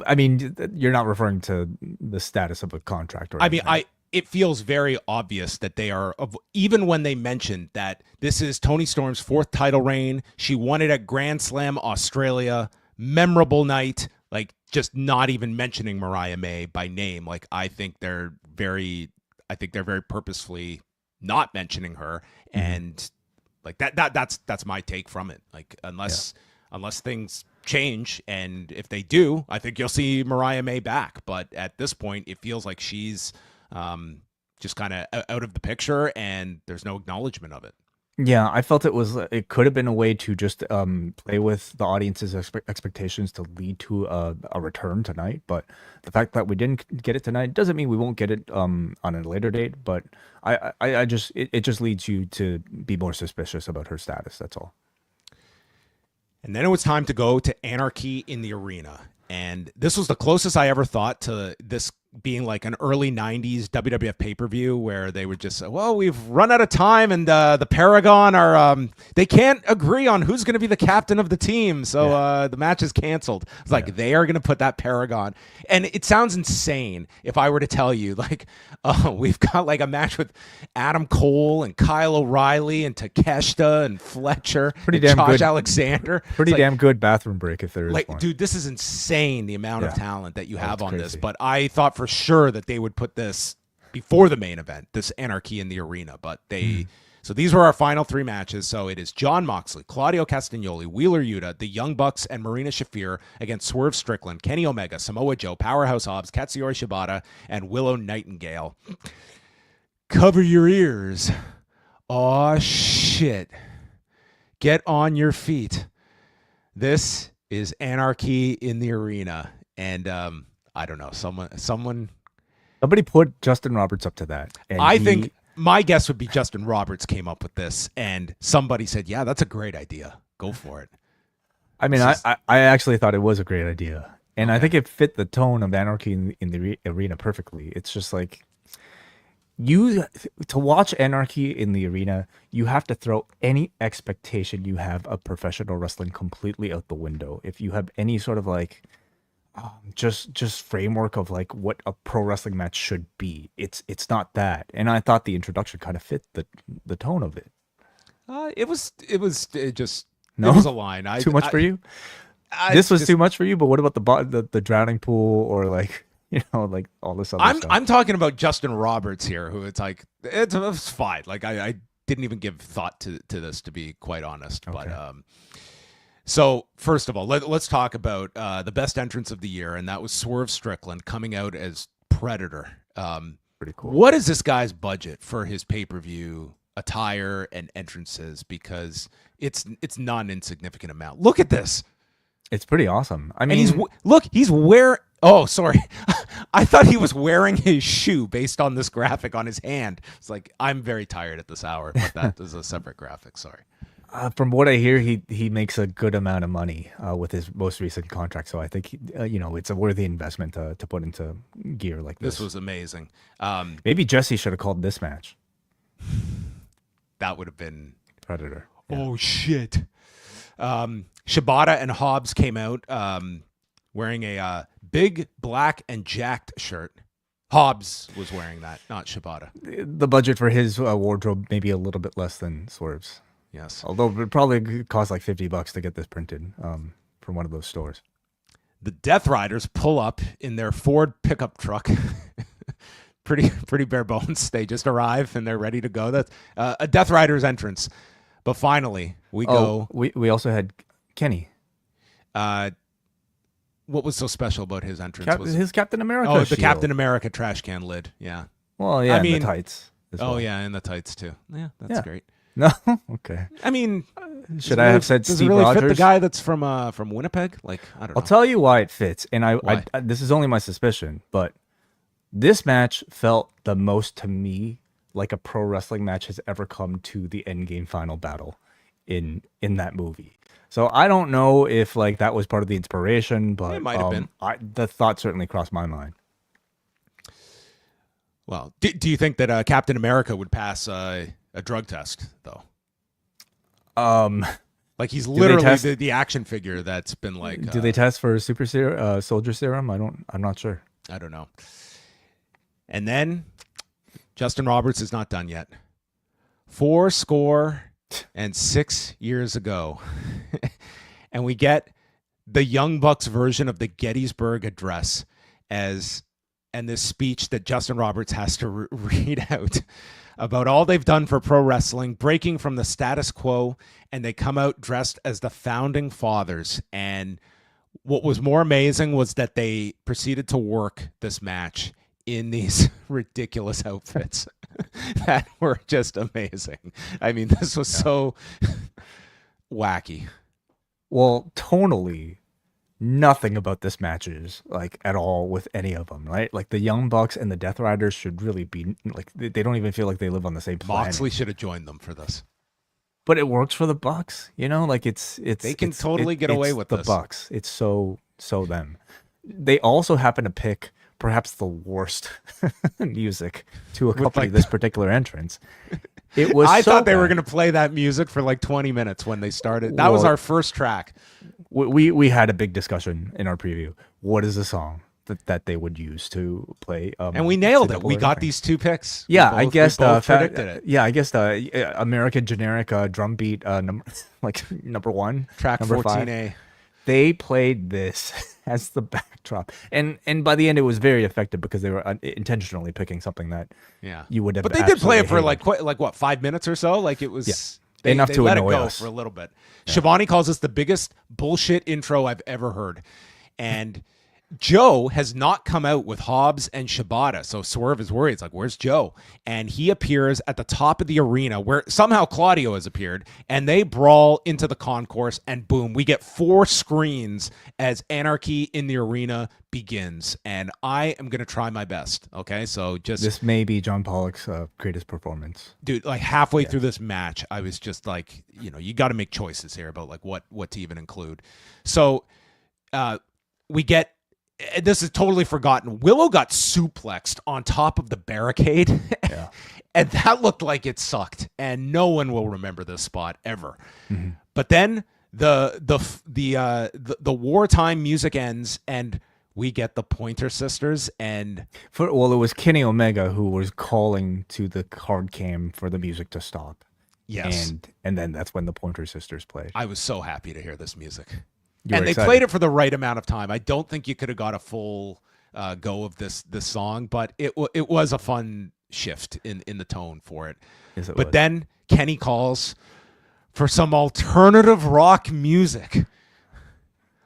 I mean, you're not referring to the status of a contract, or anything. I mean, it feels very obvious that they are, even when they mentioned that this is Toni Storm's 4th title reign. She won it at Grand Slam Australia, memorable night, like, just not even mentioning Mariah May by name. Like, I think they're very purposefully not mentioning her. Mm-hmm. And like that's my take from it. Like, unless things change, and if they do, I think you'll see Mariah May back. But at this point, it feels like she's just kind of out of the picture, and there's no acknowledgement of it. Yeah, I felt it could have been a way to just play with the audience's expectations to lead to a return tonight. But the fact that we didn't get it tonight doesn't mean we won't get it on a later date. But it just leads you to be more suspicious about her status. That's all. And then it was time to go to Anarchy in the Arena. And this was the closest I ever thought to this being like an early 90s WWF pay-per-view where they would just say, well, we've run out of time and the Paragon are they can't agree on who's going to be the captain of the team, so the match is canceled. It's like they are going to put that Paragon, and it sounds insane if I were to tell you like, oh, we've got like a match with Adam Cole and Kyle O'Reilly and Takeshita and Fletcher, pretty and damn Josh good Alexander. Pretty It's damn good bathroom break if there is like, one. dude, this is insane, the amount of talent that you have on crazy. this. But I thought for sure that they would put this before the main event, this Anarchy in the Arena. But they, so these were our final 3 matches. So it is Jon Moxley, Claudio Castagnoli, Wheeler Yuta, the Young Bucks, and Marina Shafir against Swerve Strickland, Kenny Omega, Samoa Joe, Powerhouse Hobbs, Katsuyori Shibata, and Willow Nightingale. Cover your ears. Aw, shit. Get on your feet. This is Anarchy in the Arena. And I don't know, Somebody put Justin Roberts up to that. And I think my guess would be Justin Roberts came up with this and somebody said, yeah, that's a great idea. Go for it. I mean, I actually thought it was a great idea. And I think it fit the tone of Anarchy in the Arena perfectly. It's just like, to watch Anarchy in the Arena, you have to throw any expectation you have of professional wrestling completely out the window. If you have any sort of like just framework of like what a pro wrestling match should be, it's not that. And I thought the introduction kind of fit the tone of it. It was just No? it was a line. Too much for you? This was too much for you. But what about the drowning pool or like, you know, like all this other stuff? I'm talking about Justin Roberts here, who it's like it's fine. Like I didn't even give thought to this, to be quite honest. Okay. But so first of all, let's talk about the best entrance of the year, and that was Swerve Strickland coming out as Predator. Pretty cool. What is this guy's budget for his pay-per-view attire and entrances? Because it's not an insignificant amount. Look at this. It's pretty awesome. I mean, and he's wearing. Oh, sorry. I thought he was wearing his shoe based on this graphic on his hand. It's like, I'm very tired at this hour, but that is a separate graphic. Sorry. From what I hear, he makes a good amount of money with his most recent contract. So I think it's a worthy investment to put into gear like this. This was amazing. Maybe Jesse should have called this match. That would have been Predator. Yeah. Oh shit. Shibata and Hobbs came out wearing a big black and jacked shirt. Hobbs was wearing that, not Shibata. The budget for his wardrobe maybe a little bit less than Swerve's. Yes. Although it probably cost like $50 to get this printed from one of those stores. The Death Riders pull up in their Ford pickup truck. pretty bare bones. They just arrive and they're ready to go. That's a Death Riders entrance. But finally, we go. We also had Kenny. What was so special about his entrance? His Captain America the shield. Captain America trash can lid. Yeah. Well, yeah, I mean, the tights. Yeah, and the tights too. Yeah, that's great. No, okay. I mean, should I have said Steve really Rogers? Fit the guy that's from Winnipeg? Like, I don't know. I'll tell you why it fits, and I this is only my suspicion, but this match felt the most to me like a pro wrestling match has ever come to the endgame final battle in that movie. So I don't know if like that was part of the inspiration, but it might have been. The thought certainly crossed my mind. Well, do you think that Captain America would pass a drug test though? Like he's literally the action figure that's been like. Do they test for soldier serum? I'm not sure. I don't know. And then Justin Roberts is not done yet. 46 years ago, and we get the Young Bucks version of the Gettysburg Address and this speech that Justin Roberts has to read out about all they've done for pro wrestling, breaking from the status quo, and they come out dressed as the founding fathers. And what was more amazing was that they proceeded to work this match in these ridiculous outfits that were just amazing. I mean, this was so wacky. Well, tonally, nothing about this match is like at all with any of them, right? Like the Young Bucks and the Death Riders should really be like, they don't even feel like they live on the same planet. Moxley should have joined them for this. But it works for the Bucks, you know, like they can totally get away with the this. Bucks. It's so them. They also happen to pick perhaps the worst music to accompany this particular entrance. It was. I so thought they were bad. going to play that music for like 20 minutes when they started. That was our first track. We had a big discussion in our preview. What is the song that they would use to play? And we nailed it. We got these 2 picks. Yeah, I guess we both predicted it. Yeah, I guess the American generic drum beat number 1, Track number 14A. 5. They played this as the backdrop, and by the end it was very effective because they were intentionally picking something that you would have. But they did play it for like what 5 minutes or so. Like it was enough to let annoy it go us for a little bit. Yeah. Shivani calls this the biggest bullshit intro I've ever heard, and Joe has not come out with Hobbs and Shibata, so Swerve is worried. It's like, where's Joe? And he appears at the top of the arena where somehow Claudio has appeared, and they brawl into the concourse, and boom, we get 4 screens as Anarchy in the arena begins. And I am going to try my best, okay? So just... This may be John Pollock's greatest performance. Dude, like halfway through this match, I was just like, you got to make choices here about like what to even include. So we get... This is totally forgotten. Willow got suplexed on top of the barricade, and that looked like it sucked. And no one will remember this spot ever. Mm-hmm. But then the wartime music ends, and we get the Pointer Sisters. And it was Kenny Omega who was calling to the card cam for the music to stop. Yes, and then that's when the Pointer Sisters played. I was so happy to hear this music. And they played it for the right amount of time. I don't think you could have got a full go of this song, but it was a fun shift in the tone for it. Yes, it was. But then Kenny calls for some alternative rock music.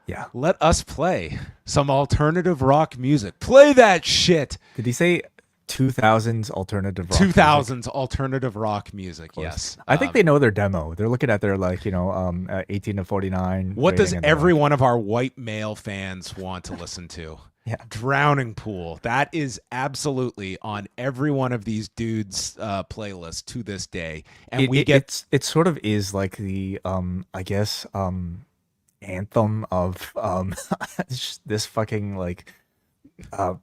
Yeah. Let us play some alternative rock music. Play that shit. Did he say 2000s alternative rock 2000s music? Alternative rock music, yes. I think they know their demo. They're looking at their 18 to 49. What does every one of our white male fans want to listen to? Yeah. Drowning Pool. That is absolutely on every one of these dudes' playlists to this day. And it sort of is like the anthem of this fucking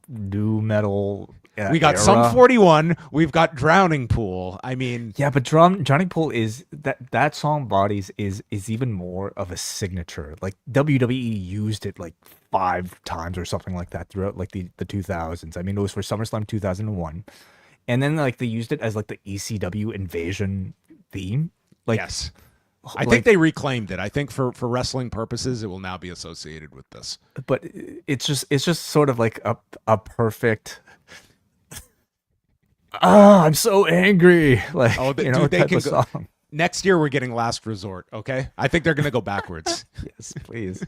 new metal. We got era. Sum 41. We've got Drowning Pool. I mean, yeah, but Drowning Pool is that song bodies is even more of a signature. Like WWE used it like 5 times or something like that throughout like the 2000s. I mean, it was for SummerSlam 2001, and then like they used it as like the ECW Invasion theme. Yes. I think they reclaimed it. I think for wrestling purposes, it will now be associated with this. But it's just sort of like a perfect. I'm so angry. Like, dude, they can go. Song. Next year, we're getting Last Resort. Okay, I think they're going to go backwards. Yes, please.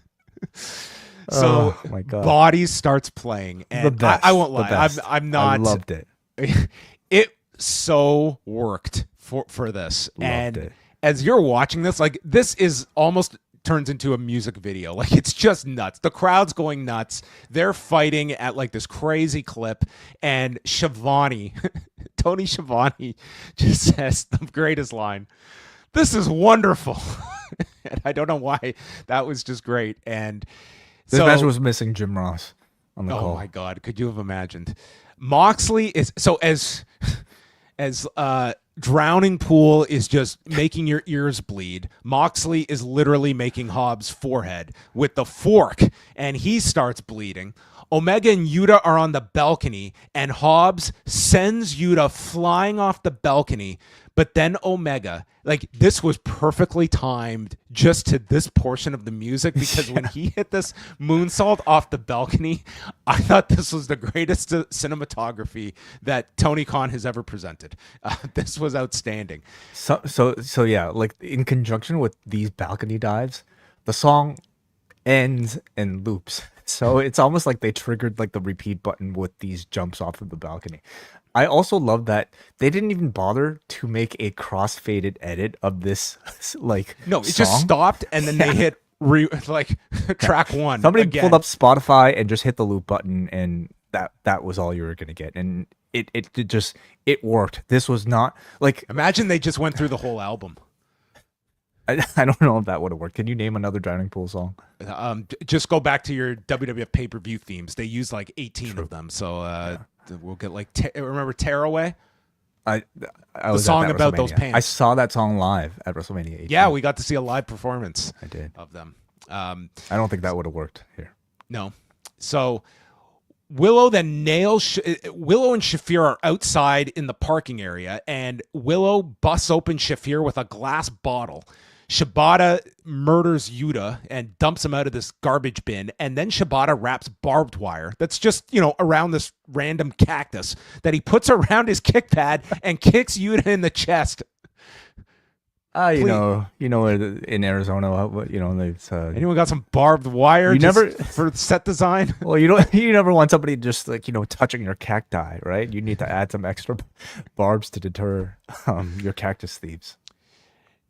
So, oh my God. Bodies starts playing, and I won't lie. I'm not. I loved it. It so worked for this, Loved it. As you're watching this, like this is almost turns into a music video. Like it's just nuts. The crowd's going nuts. They're fighting at like this crazy clip, and Shivani, Toni Schiavone, just says the greatest line. This is wonderful. And I don't know why. That was just great. And this match was missing Jim Ross on the call. Oh my God. Could you have imagined? Moxley is so as Drowning Pool is just making your ears bleed. Moxley is literally making Hobbs' forehead with the fork, and he starts bleeding. Omega and Yuta are on the balcony, and Hobbs sends Yuta flying off the balcony. But then Omega, like this was perfectly timed just to this portion of the music, because when he hit this moonsault off the balcony, I thought this was the greatest cinematography that Tony Khan has ever presented. This was outstanding. So yeah, like in conjunction with these balcony dives, the song ends and loops. So it's almost like they triggered like the repeat button with these jumps off of the balcony. I also love that they didn't even bother to make a cross-faded edit of this it just stopped, and then they hit track one. Somebody again. pulled up Spotify and just hit the loop button, and that was all you were gonna get. And it worked. This was not like, imagine they just went through the whole album. I don't know if that would have worked. Can you name another Drowning Pool song? Just go back to your WWF pay-per-view themes. They use like 18 of them. So we'll get like, remember Tearaway? I The was song at that about those WrestleMania. pants. I saw that song live at WrestleMania 18. Yeah, we got to see a live performance. I did. Of them. I don't think that would have worked here. No. So Willow then nails Willow and Shafir are outside in the parking area, and Willow busts open Shafir with a glass bottle. Shibata murders Yuta and dumps him out of this garbage bin, and then Shibata wraps barbed wire that's just, around this random cactus that he puts around his kick pad and kicks Yuta in the chest. You know, in Arizona, it's anyone got some barbed wire for set design? Well, you never want somebody just like, touching your cacti, right? You need to add some extra barbs to deter your cactus thieves.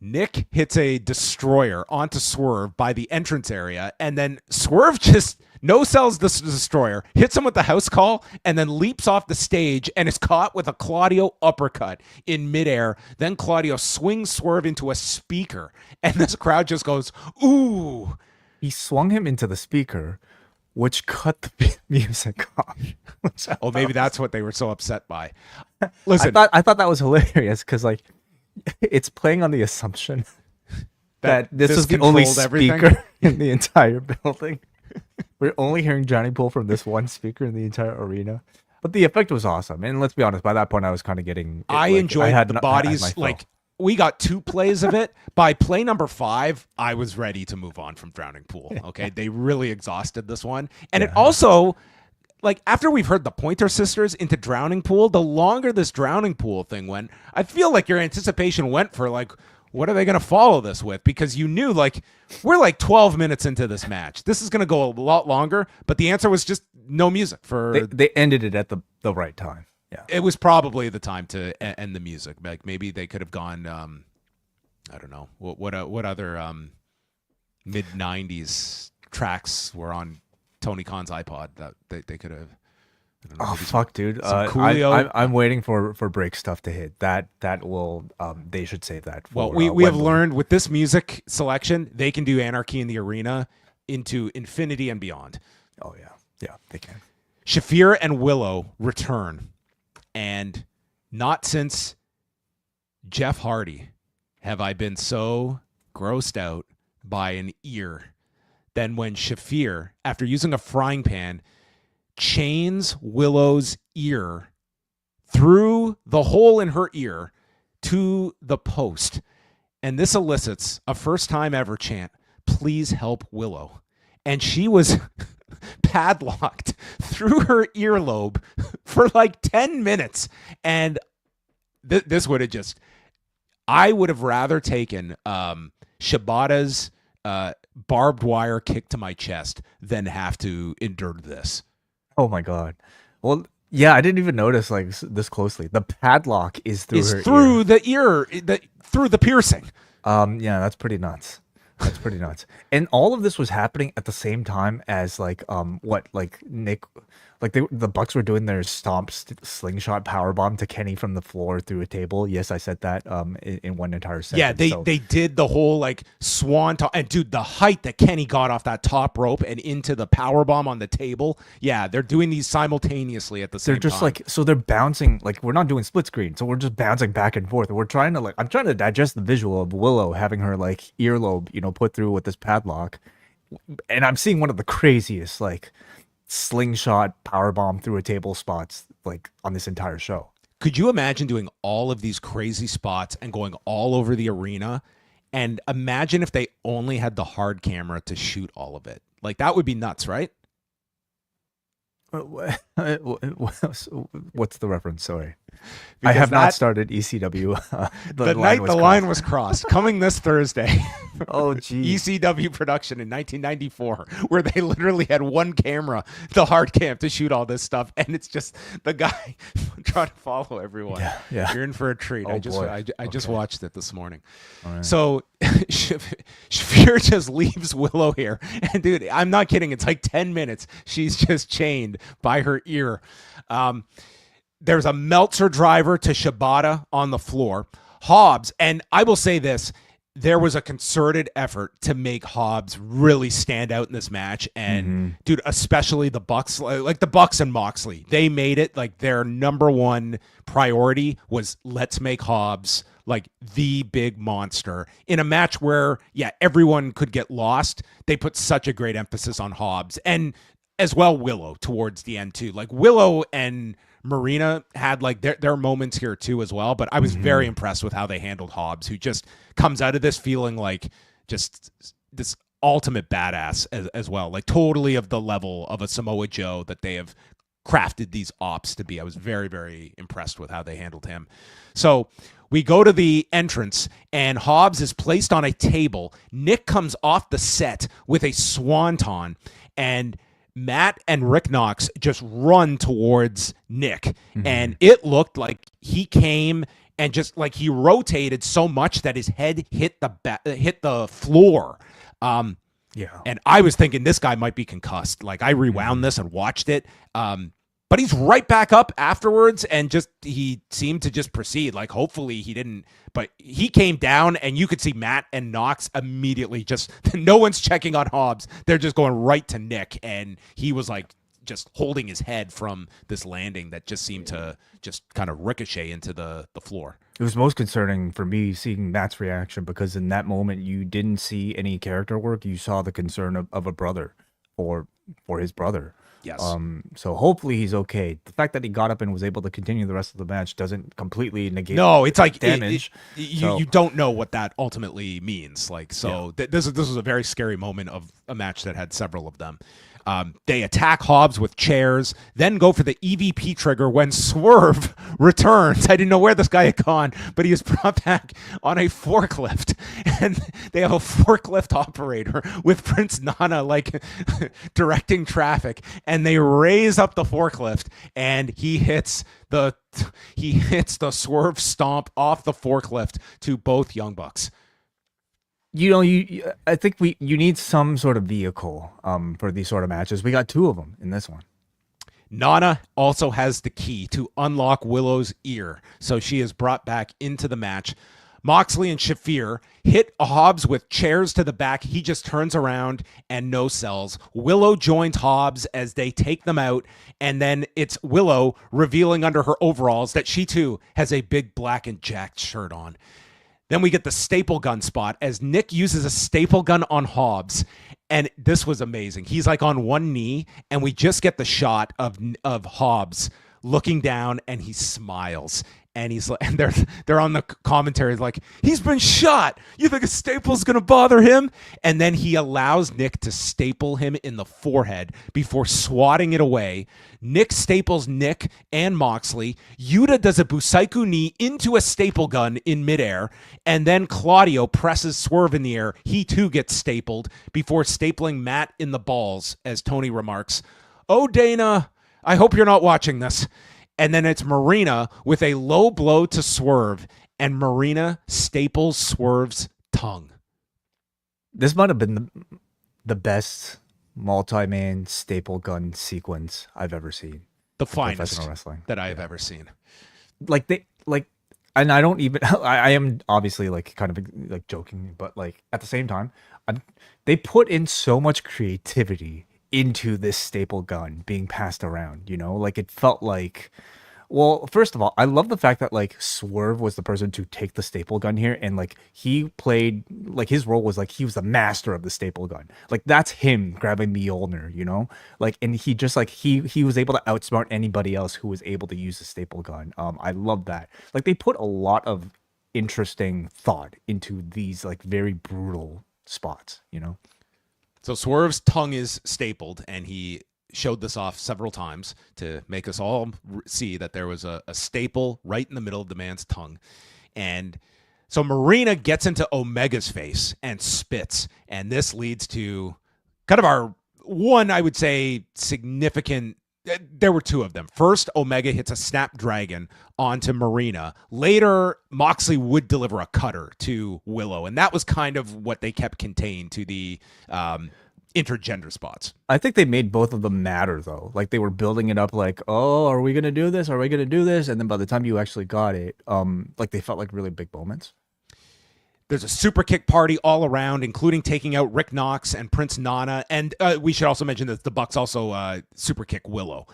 Nick hits a destroyer onto Swerve by the entrance area, and then Swerve just no-sells the destroyer, hits him with the house call, and then leaps off the stage and is caught with a Claudio uppercut in midair. Then Claudio swings Swerve into a speaker, and this crowd just goes, ooh. He swung him into the speaker, which cut the music off. Maybe that's what they were so upset by. Listen, I thought that was hilarious because, like, it's playing on the assumption that this is the only speaker in the entire building. We're only hearing Johnny Pool from this one speaker in the entire arena. But the effect was awesome. And let's be honest, by that point, I was kind of getting... I enjoyed the bodies. Like, we got 2 plays of it. By play number 5, I was ready to move on from Drowning Pool. Okay, they really exhausted this one. And it also... Like, after we've heard the Pointer Sisters into Drowning Pool, the longer this Drowning Pool thing went, I feel like your anticipation went for, like, what are they going to follow this with? Because you knew, like, we're like 12 minutes into this match. This is going to go a lot longer, but the answer was just no music. They ended it at the right time. Yeah, it was probably the time to end the music. Like, maybe they could have gone, I don't know, what other mid-90s tracks were on Tony Khan's iPod that they could have. Oh fuck, dude! I'm waiting for break stuff to hit. That will they should save that. For, we have learned with this music selection they can do Anarchy in the Arena into infinity and beyond. Oh yeah, they can. Shafir and Willow return, and not since Jeff Hardy have I been so grossed out by an ear than when Shafir, after using a frying pan, chains Willow's ear through the hole in her ear to the post. And this elicits a first time ever chant, "Please help Willow." And she was padlocked through her earlobe for like 10 minutes. And this would have just, I would have rather taken Shibata's barbed wire kick to my chest than have to endure this. Oh my god. Well, yeah, I didn't even notice like this closely. The padlock is through her ear. The ear, through the piercing. Yeah, that's pretty nuts. That's pretty nuts. And all of this was happening at the same time as like Nick, like the Bucks were doing their slingshot powerbomb to Kenny from the floor through a table. Yes, I said that in one entire second. Yeah, they did the whole like swan top, and dude, the height that Kenny got off that top rope and into the powerbomb on the table. Yeah, they're doing these simultaneously at the same time. They're just like, so they're bouncing, like we're not doing split screen, so we're just bouncing back and forth. We're trying to I'm trying to digest the visual of Willow having her like earlobe, put through with this padlock, and I'm seeing one of the craziest like slingshot powerbomb through a table spots like on this entire show. Could you imagine doing all of these crazy spots and going all over the arena? And imagine if they only had the hard camera to shoot all of it. Like, that would be nuts, right? What's the reference? Sorry. Because I have not started ECW. The night the line was crossed. Coming this Thursday. Oh, geez. ECW production in 1994, where they literally had one camera, the hard cam, to shoot all this stuff. And it's just the guy trying to follow everyone. Yeah. You're in for a treat. Oh, I just watched it this morning. Right. So Shafir just leaves Willow here. And dude, I'm not kidding. It's like 10 minutes. She's just chained by her ear. There's a Meltzer driver to Shibata on the floor. Hobbs, and I will say this, there was a concerted effort to make Hobbs really stand out in this match. And dude, especially the Bucks, like the Bucks and Moxley, they made it like their number one priority was let's make Hobbs like the big monster in a match where, yeah, everyone could get lost. They put such a great emphasis on Hobbs and as well Willow towards the end too. Like Willow and Marina had like their moments here too as well, but I was very impressed with how they handled Hobbs, who just comes out of this feeling like just this ultimate badass as well, like totally of the level of a Samoa Joe that they have crafted these Opps to be. I was very, very impressed with how they handled him. So we go to the entrance and Hobbs is placed on a table. Nick comes off the set with a swanton and Matt and Rick Knox just run towards Nick. And it looked like he came and just like he rotated so much that his head hit the floor. And I was thinking this guy might be concussed. Like I rewound this and watched it. But he's right back up afterwards and just he seemed to just proceed. Like hopefully he didn't, but he came down and you could see Matt and Knox immediately just no one's checking on Hobbs. They're just going right to Nick and he was like just holding his head from this landing that just seemed to just kind of ricochet into the floor. It was most concerning for me seeing Matt's reaction because in that moment you didn't see any character work. You saw the concern of a brother for his brother. Yes. So hopefully he's okay. The fact that he got up and was able to continue the rest of the match doesn't completely negate. No, it's like damage. You don't know what that ultimately means. Like so, this was a very scary moment of a match that had several of them. They attack Hobbs with chairs, then go for the EVP trigger when Swerve returns. I didn't know where this guy had gone, but he is brought back on a forklift. And they have a forklift operator with Prince Nana like directing traffic. And they raise up the forklift and he hits the Swerve stomp off the forklift to both Young Bucks. I think you need some sort of vehicle for these sort of matches. We got two of them in this one. Nana also has the key to unlock Willow's ear, so she is brought back into the match. Moxley and Shafir hit Hobbs with chairs to the back. He just turns around and no sells. Willow joins Hobbs as they take them out, and then it's Willow revealing under her overalls that she too has a big black and jacked shirt on. Then we get the staple gun spot as Nick uses a staple gun on Hobbs. And this was amazing. He's like on one knee and we just get the shot of Hobbs looking down and he smiles. And he's like, and they're on the commentary like, he's been shot. You think a staple's going to bother him? And then he allows Nick to staple him in the forehead before swatting it away. Nick staples Nick and Moxley. Yuta does a Busaiku knee into a staple gun in midair. And then Claudio presses Swerve in the air. He too gets stapled before stapling Matt in the balls, as Toni remarks, "Oh, Dana, I hope you're not watching this." And then it's Marina with a low blow to Swerve, and Marina staples Swerve's tongue. This might have been the best multi-man staple gun sequence I've ever seen. The finest that I have ever seen. And I don't even, I am obviously like kind of like joking, but like at the same time, they put in so much creativity into this staple gun being passed around, like it felt like, well, first of all, I love the fact that like Swerve was the person to take the staple gun here, and like he played, like his role was like he was the master of the staple gun. Like that's him grabbing Mjolnir, like, and he just like he was able to outsmart anybody else who was able to use the staple gun. I love that. Like they put a lot of interesting thought into these like very brutal spots, So Swerve's tongue is stapled, and he showed this off several times to make us all see that there was a staple right in the middle of the man's tongue. And so Marina gets into Omega's face and spits, and this leads to kind of our one, I would say, significant. There were two of them. First, Omega hits a Snapdragon onto Marina. Later, Moxley would deliver a cutter to Willow, and that was kind of what they kept contained to the intergender spots. I think they made both of them matter, though. Like they were building it up like, oh, are we going to do this? Are we going to do this? And then by the time you actually got it, like they felt like really big moments. There's a super kick party all around, including taking out Rick Knox and Prince Nana. And we should also mention that the Bucks also super kick Willow.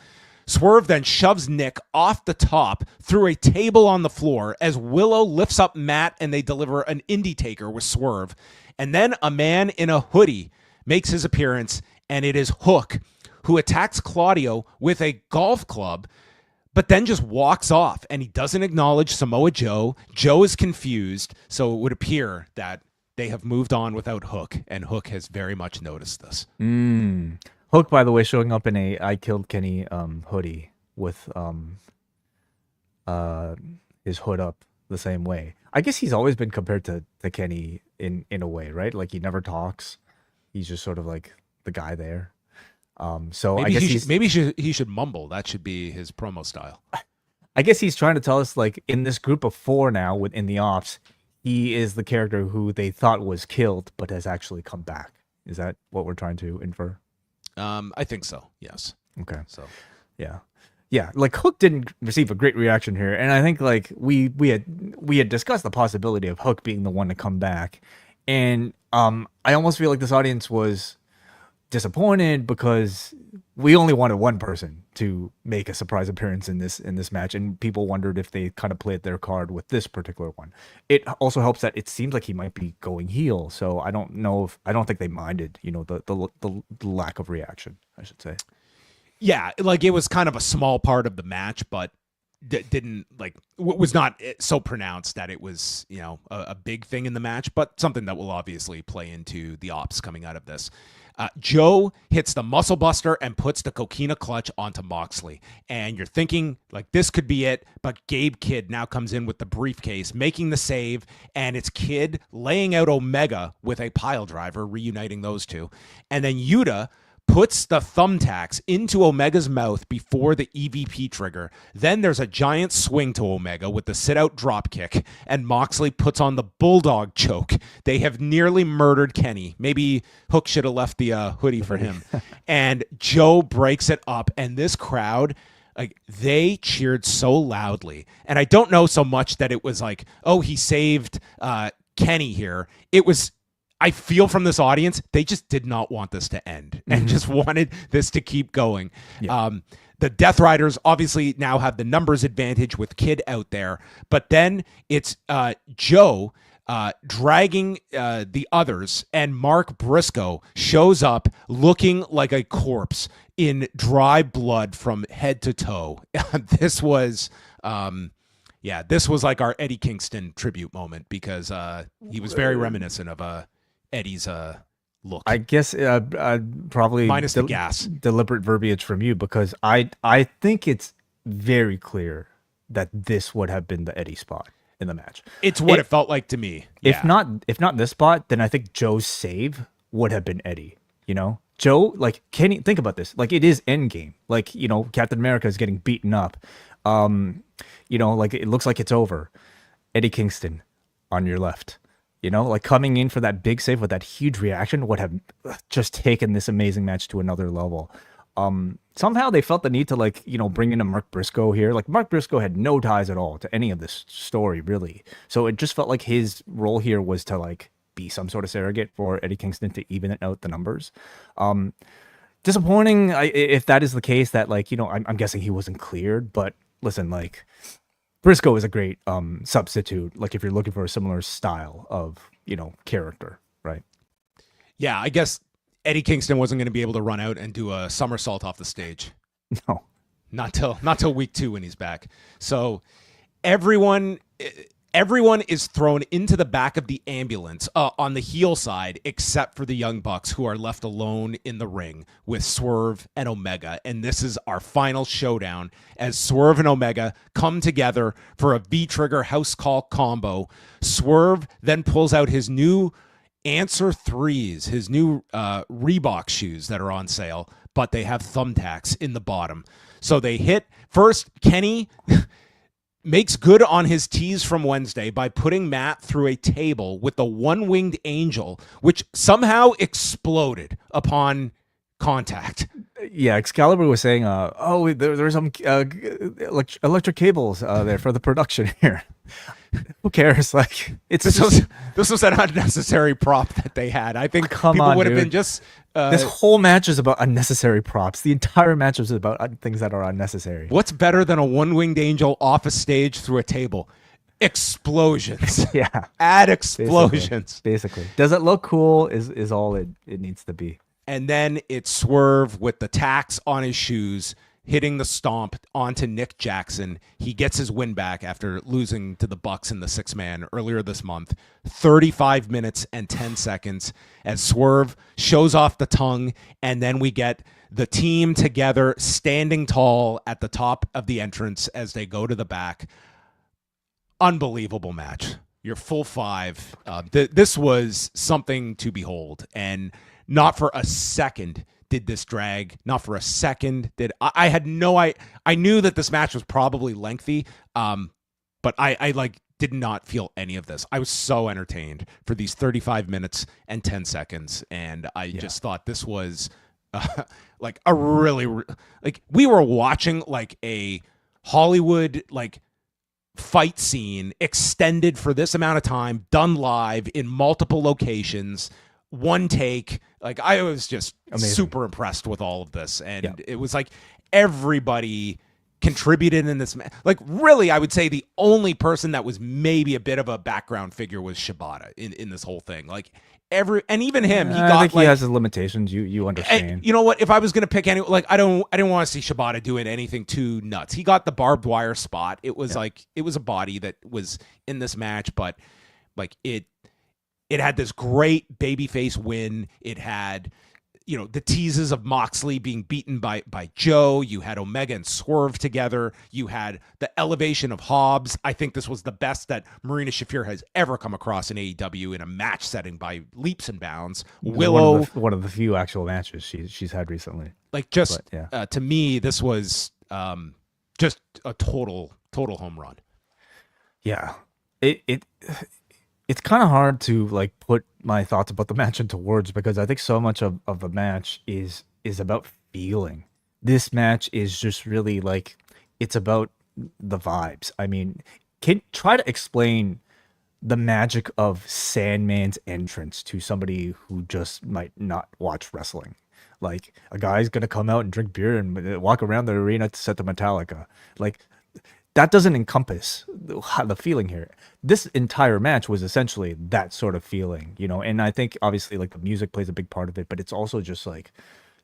Swerve then shoves Nick off the top through a table on the floor as Willow lifts up Matt and they deliver an indie taker with Swerve. And then a man in a hoodie makes his appearance, and it is Hook, who attacks Claudio with a golf club, but then just walks off, and he doesn't acknowledge Samoa Joe. Joe is confused, so it would appear that they have moved on without Hook, and Hook has very much noticed this. Hook, by the way, showing up in a I Killed Kenny hoodie with his hood up the same way. I guess he's always been compared to Kenny in a way, right? Like, he never talks. He's just sort of like the guy there. So maybe I guess he should mumble. That should be his promo style. I guess he's trying to tell us, like, in this group of 4 now within the Opps, he is the character who they thought was killed but has actually come back. Is that what we're trying to infer? I think so. Yes. Okay. So, yeah. Like, Hook didn't receive a great reaction here, and I think like we had discussed the possibility of Hook being the one to come back, and I almost feel like this audience was disappointed because we only wanted one person to make a surprise appearance in this match, and people wondered if they kind of played their card with this particular one. It also helps that it seems like he might be going heel, so I don't think they minded, the lack of reaction, I should say. Yeah, like, it was kind of a small part of the match, but didn't was not so pronounced that it was a big thing in the match, but something that will obviously play into the Opps coming out of this. Joe hits the muscle buster and puts the coquina clutch onto Moxley. And you're thinking, like, this could be it. But Gabe Kidd now comes in with the briefcase, making the save. And it's Kidd laying out Omega with a pile driver, reuniting those two. And then Yuta puts the thumbtacks into Omega's mouth before the EVP trigger. Then there's a giant swing to Omega with the sit-out drop kick, and Moxley puts on the bulldog choke. They have nearly murdered Kenny. Maybe Hook should have left the hoodie for him. And Joe breaks it up, and this crowd, like, they cheered so loudly. And I don't know so much that it was like, oh, he saved Kenny here. It was, I feel from this audience, they just did not want this to end and just wanted this to keep going. Yeah. The Death Riders obviously now have the numbers advantage with Kidd out there, but then it's Joe dragging the others, and Mark Briscoe shows up looking like a corpse in dry blood from head to toe. This was like our Eddie Kingston tribute moment, because he was very reminiscent of Eddie's look. I guess probably minus the gas. Deliberate verbiage from you, because I think it's very clear that this would have been the Eddie spot in the match. It's what it felt like to me. If not this spot, then I think Joe's save would have been Eddie. Joe, like, Kenny, think about this. Like, it is Endgame. Like, Captain America is getting beaten up. Like, it looks like it's over. Eddie Kingston on your left. Like, coming in for that big save with that huge reaction would have just taken this amazing match to another level. Somehow they felt the need to, bring in a Mark Briscoe here. Like, Mark Briscoe had no ties at all to any of this story, really. So it just felt like his role here was to, like, be some sort of surrogate for Eddie Kingston to even out the numbers. Disappointing if that is the case, that, like, I'm guessing he wasn't cleared. But listen, like, Briscoe is a great substitute, like, if you're looking for a similar style of, character, right? Yeah, I guess Eddie Kingston wasn't going to be able to run out and do a somersault off the stage. No. Not till week 2 when he's back. So everyone is thrown into the back of the ambulance on the heel side, except for the Young Bucks, who are left alone in the ring with Swerve and Omega. And this is our final showdown as Swerve and Omega come together for a V-trigger house call combo. Swerve then pulls out his new Answer 3s, his new Reebok shoes that are on sale, but they have thumbtacks in the bottom. So they hit first. Kenny makes good on his tease from Wednesday by putting Matt through a table with the one-winged angel, which somehow exploded upon contact. Yeah, Excalibur was saying, there's some electric cables there for the production here. Who cares? Like, it's this was an unnecessary prop that they had. I think people would have been just. This whole match is about unnecessary props. The entire match is about things that are unnecessary. What's better than a one-winged angel off a stage through a table? Explosions. Yeah. Add explosions. Basically. Does it look cool is all it needs to be. And then it's Swerve with the tacks on his shoes, hitting the stomp onto Nick Jackson. He gets his win back after losing to the Bucks in the 6-man earlier this month. 35 minutes and 10 seconds as Swerve shows off the tongue, and then we get the team together standing tall at the top of the entrance as they go to the back. Unbelievable match. Your full five. This was something to behold, and not for a second did this drag. Not for a second did I had no I knew that this match was probably lengthy, but I like did not feel any of this. I was so entertained for these 35 minutes and 10 seconds, and I just thought this was like a really like we were watching like a Hollywood like fight scene extended for this amount of time, done live in multiple locations. One take. Like, I was just super impressed with all of this, and it was like everybody contributed in this like really I would say the only person that was maybe a bit of a background figure was Shibata in this whole thing. Like even him, I think he has his limitations. You understand. And you know what, if I was gonna pick any, like I didn't want to see Shibata doing anything too nuts. He got the barbed wire spot. It was like it was a body that was in this match, but like it had this great babyface win. It had, the teases of Moxley being beaten by Joe. You had Omega and Swerve together. You had the elevation of Hobbs. I think this was the best that Marina Shafir has ever come across in AEW in a match setting by leaps and bounds. Willow, one of the few actual matches she's had recently. Like to me, this was just a total home run. Yeah, it's kind of hard to like put my thoughts about the match into words because I think so much of the match is about feeling. This match is just really like, it's about the vibes. I mean, try to explain the magic of Sandman's entrance to somebody who just might not watch wrestling. Like, a guy's going to come out and drink beer and walk around the arena to set the Metallica. Like, that doesn't encompass the feeling here. This entire match was essentially that sort of feeling, and I think obviously like the music plays a big part of it, but it's also just like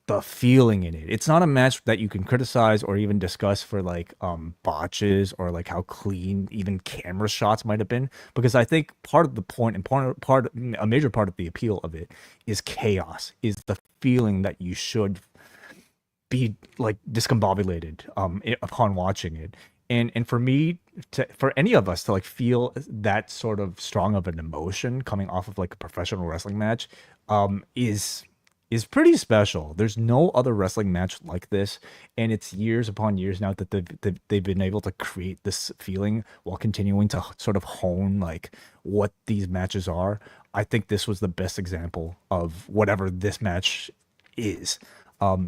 the feeling in it. It's not a match that you can criticize or even discuss for like botches or like how clean even camera shots might have been, because I think part of the point and a major part of the appeal of it is chaos, is the feeling that you should be like discombobulated upon watching it. And for me, for any of us to like feel that sort of strong of an emotion coming off of like a professional wrestling match, is pretty special. There's no other wrestling match like this, and it's years upon years now that they've been able to create this feeling while continuing to sort of hone like what these matches are. I think this was the best example of whatever this match is.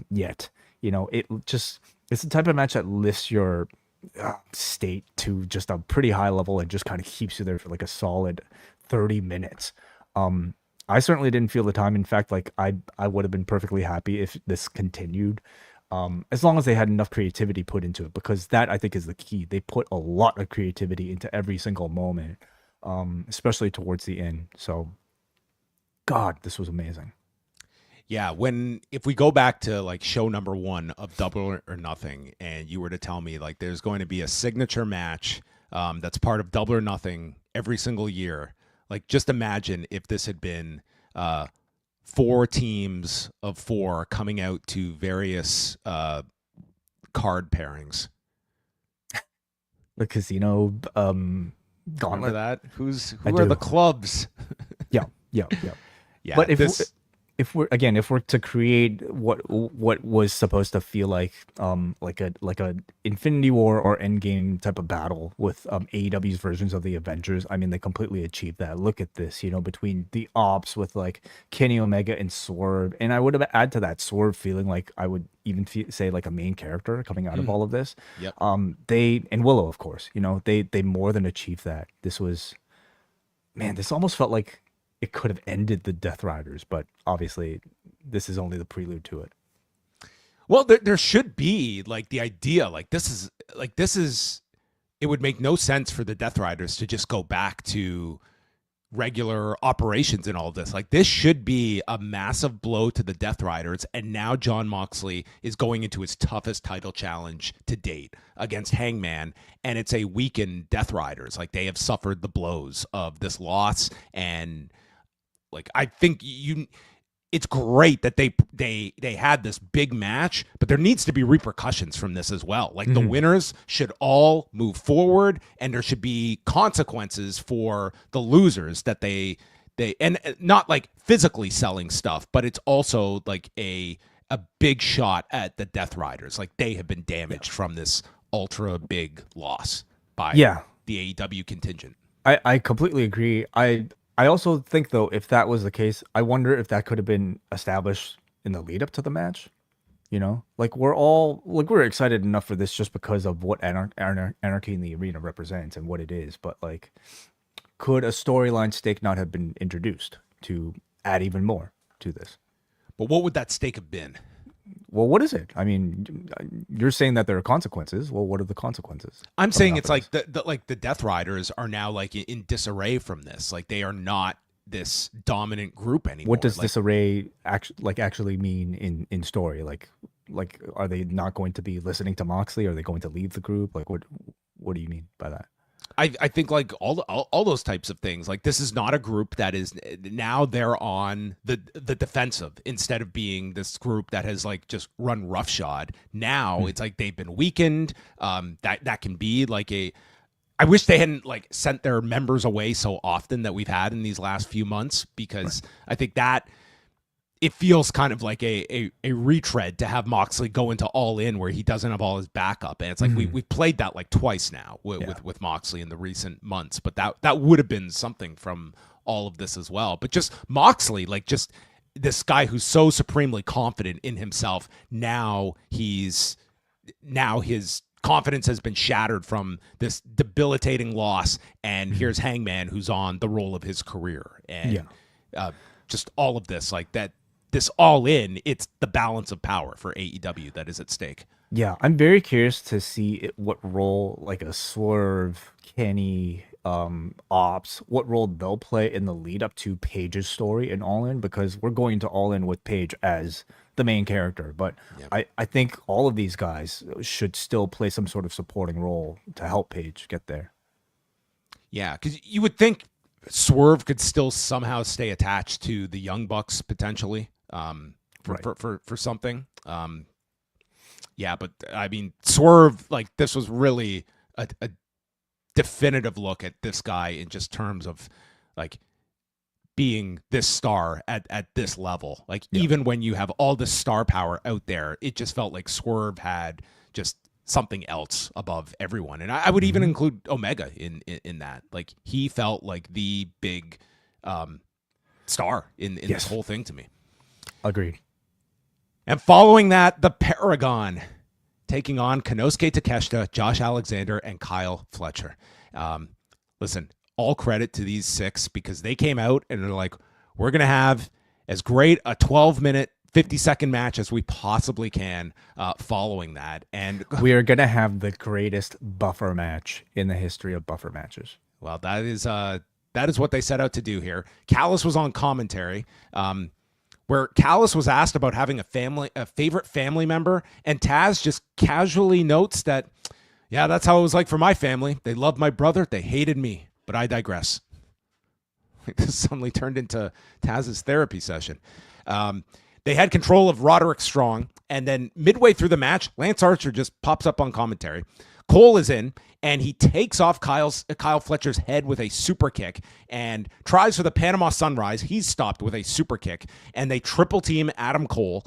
Yet, it's the type of match that lifts your state to just a pretty high level and just kind of keeps you there for like a solid 30 minutes. I certainly didn't feel the time. In fact, like I would have been perfectly happy if this continued, as long as they had enough creativity put into it, because that I think is the key. They put a lot of creativity into every single moment, especially towards the end. So God, this was amazing. Yeah, if we go back to like show number 1 of Double or Nothing, and you were to tell me like there's going to be a signature match that's part of Double or Nothing every single year, like just imagine if this had been 4 teams of 4 coming out to various card pairings. The casino gauntlet. Remember that? Who are the clubs? Yeah. Yeah, But if we're to create what was supposed to feel like a Infinity War or Endgame type of battle with AEW's versions of the Avengers, I mean they completely achieved that. Look at this, between the Opps with like Kenny Omega and Swerve, and I would have add to that Swerve feeling like I would even say like a main character coming out of all of this. Yep. They and Willow, of course, they more than achieved that. This was, man, this almost felt like it could have ended the Death Riders, but obviously this is only the prelude to it. Well, there should be like the idea, this is it would make no sense for the Death Riders to just go back to regular operations and all this. Like, this should be a massive blow to the Death Riders, and now Jon Moxley is going into his toughest title challenge to date against Hangman, and it's a weakened Death Riders. Like, they have suffered the blows of this loss, and like, I think it's great that they had this big match, but there needs to be repercussions from this as well. Like, the winners should all move forward, and there should be consequences for the losers that they and not like physically selling stuff, but it's also like a big shot at the Death Riders. Like, they have been damaged from this ultra big loss by the AEW contingent. I completely agree. I also think, though, if that was the case, I wonder if that could have been established in the lead up to the match. Like, we're excited enough for this just because of what Anarchy in the Arena represents and what it is. But like, could a storyline stake not have been introduced to add even more to this? But what would that stake have been? Well, what is it? I mean, you're saying that there are consequences. Well, what are the consequences? I'm saying it's like the Death Riders are now like in disarray from this. Like, they are not this dominant group anymore. What does disarray actually mean in story? Like, are they not going to be listening to Moxley? Are they going to leave the group? Like, what do you mean by that? I think like all those types of things. Like, this is not a group that is now they're on the defensive instead of being this group that has like just run roughshod. Now it's like they've been weakened. That can be like I wish they hadn't like sent their members away so often that we've had in these last few months, because I think that it feels kind of like a retread to have Moxley go into All In where he doesn't have all his backup. And it's like we've played that like twice now with Moxley in the recent months. But that would have been something from all of this as well. But just Moxley, like, just this guy who's so supremely confident in himself. Now his confidence has been shattered from this debilitating loss. And here's Hangman, who's on the roll of his career. And just all of this, like that. This All In, it's the balance of power for AEW that is at stake. Yeah, I'm very curious to see what role like a Swerve, Kenny, Opps, what role they'll play in the lead up to Paige's story in All In, because we're going to All In with Paige as the main character. But I think all of these guys should still play some sort of supporting role to help Paige get there. Yeah, because you would think Swerve could still somehow stay attached to the Young Bucks potentially. For something. But I mean, Swerve, like, this was really a definitive look at this guy in just terms of like being this star at this level. Like, even when you have all this star power out there, it just felt like Swerve had just something else above everyone. And I would even include Omega in that. Like, he felt like the big star in this whole thing to me. Agreed. And following that, the Paragon taking on Konosuke Takeshita, Josh Alexander, and Kyle Fletcher. Listen, all credit to these six, because they came out and they're like, we're going to have as great a 12-minute, 50-second match as we possibly can following that. And we are going to have the greatest buffer match in the history of buffer matches. Well, that is what they set out to do here. Callis was on commentary, where Callis was asked about having a favorite family member, and Taz just casually notes that, yeah, that's how it was like for my family. They loved my brother, they hated me, but I digress. This suddenly turned into Taz's therapy session. They had control of Roderick Strong, and then midway through the match, Lance Archer just pops up on commentary, Cole is in, and he takes off Kyle Fletcher's head with a super kick and tries for the Panama Sunrise. He's stopped with a super kick, and they triple team Adam Cole.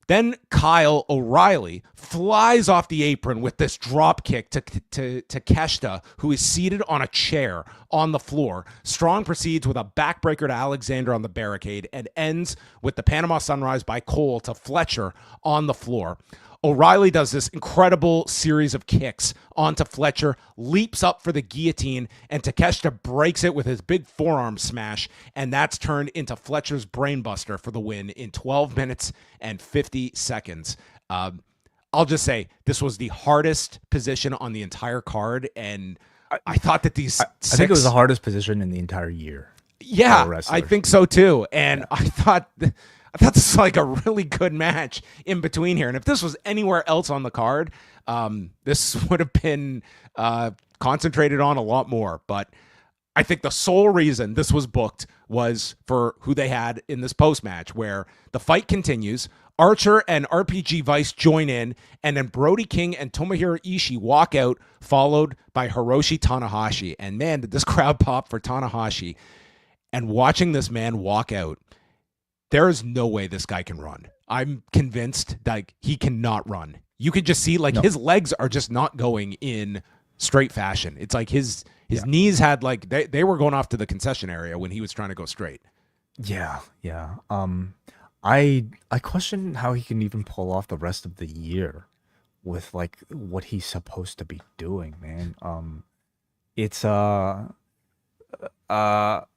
Then Kyle O'Reilly flies off the apron with this drop kick to Takeshita, who is seated on a chair on the floor. Strong proceeds with a backbreaker to Alexander on the barricade and ends with the Panama Sunrise by Cole to Fletcher on the floor. O'Reilly does this incredible series of kicks onto Fletcher, leaps up for the guillotine, and Takeshita breaks it with his big forearm smash, and that's turned into Fletcher's brainbuster for the win in 12 minutes and 50 seconds. I'll just say this was the hardest position on the entire card, and I thought that these I think it was the hardest position in the entire year. Yeah, I think so too. And I thought this was like a really good match in between here. And if this was anywhere else on the card, this would have been concentrated on a lot more. But I think the sole reason this was booked was for who they had in this post-match, where the fight continues. Archer and RPG Vice join in, and then Brody King and Tomohiro Ishii walk out, followed by Hiroshi Tanahashi. And man, did this crowd pop for Tanahashi. And watching this man walk out, there is no way this guy can run. I'm convinced that he cannot run. You could just see his legs are just not going in straight fashion. It's like his knees had they were going off to the concession area when he was trying to go straight. Yeah. I question how he can even pull off the rest of the year with what he's supposed to be doing, man.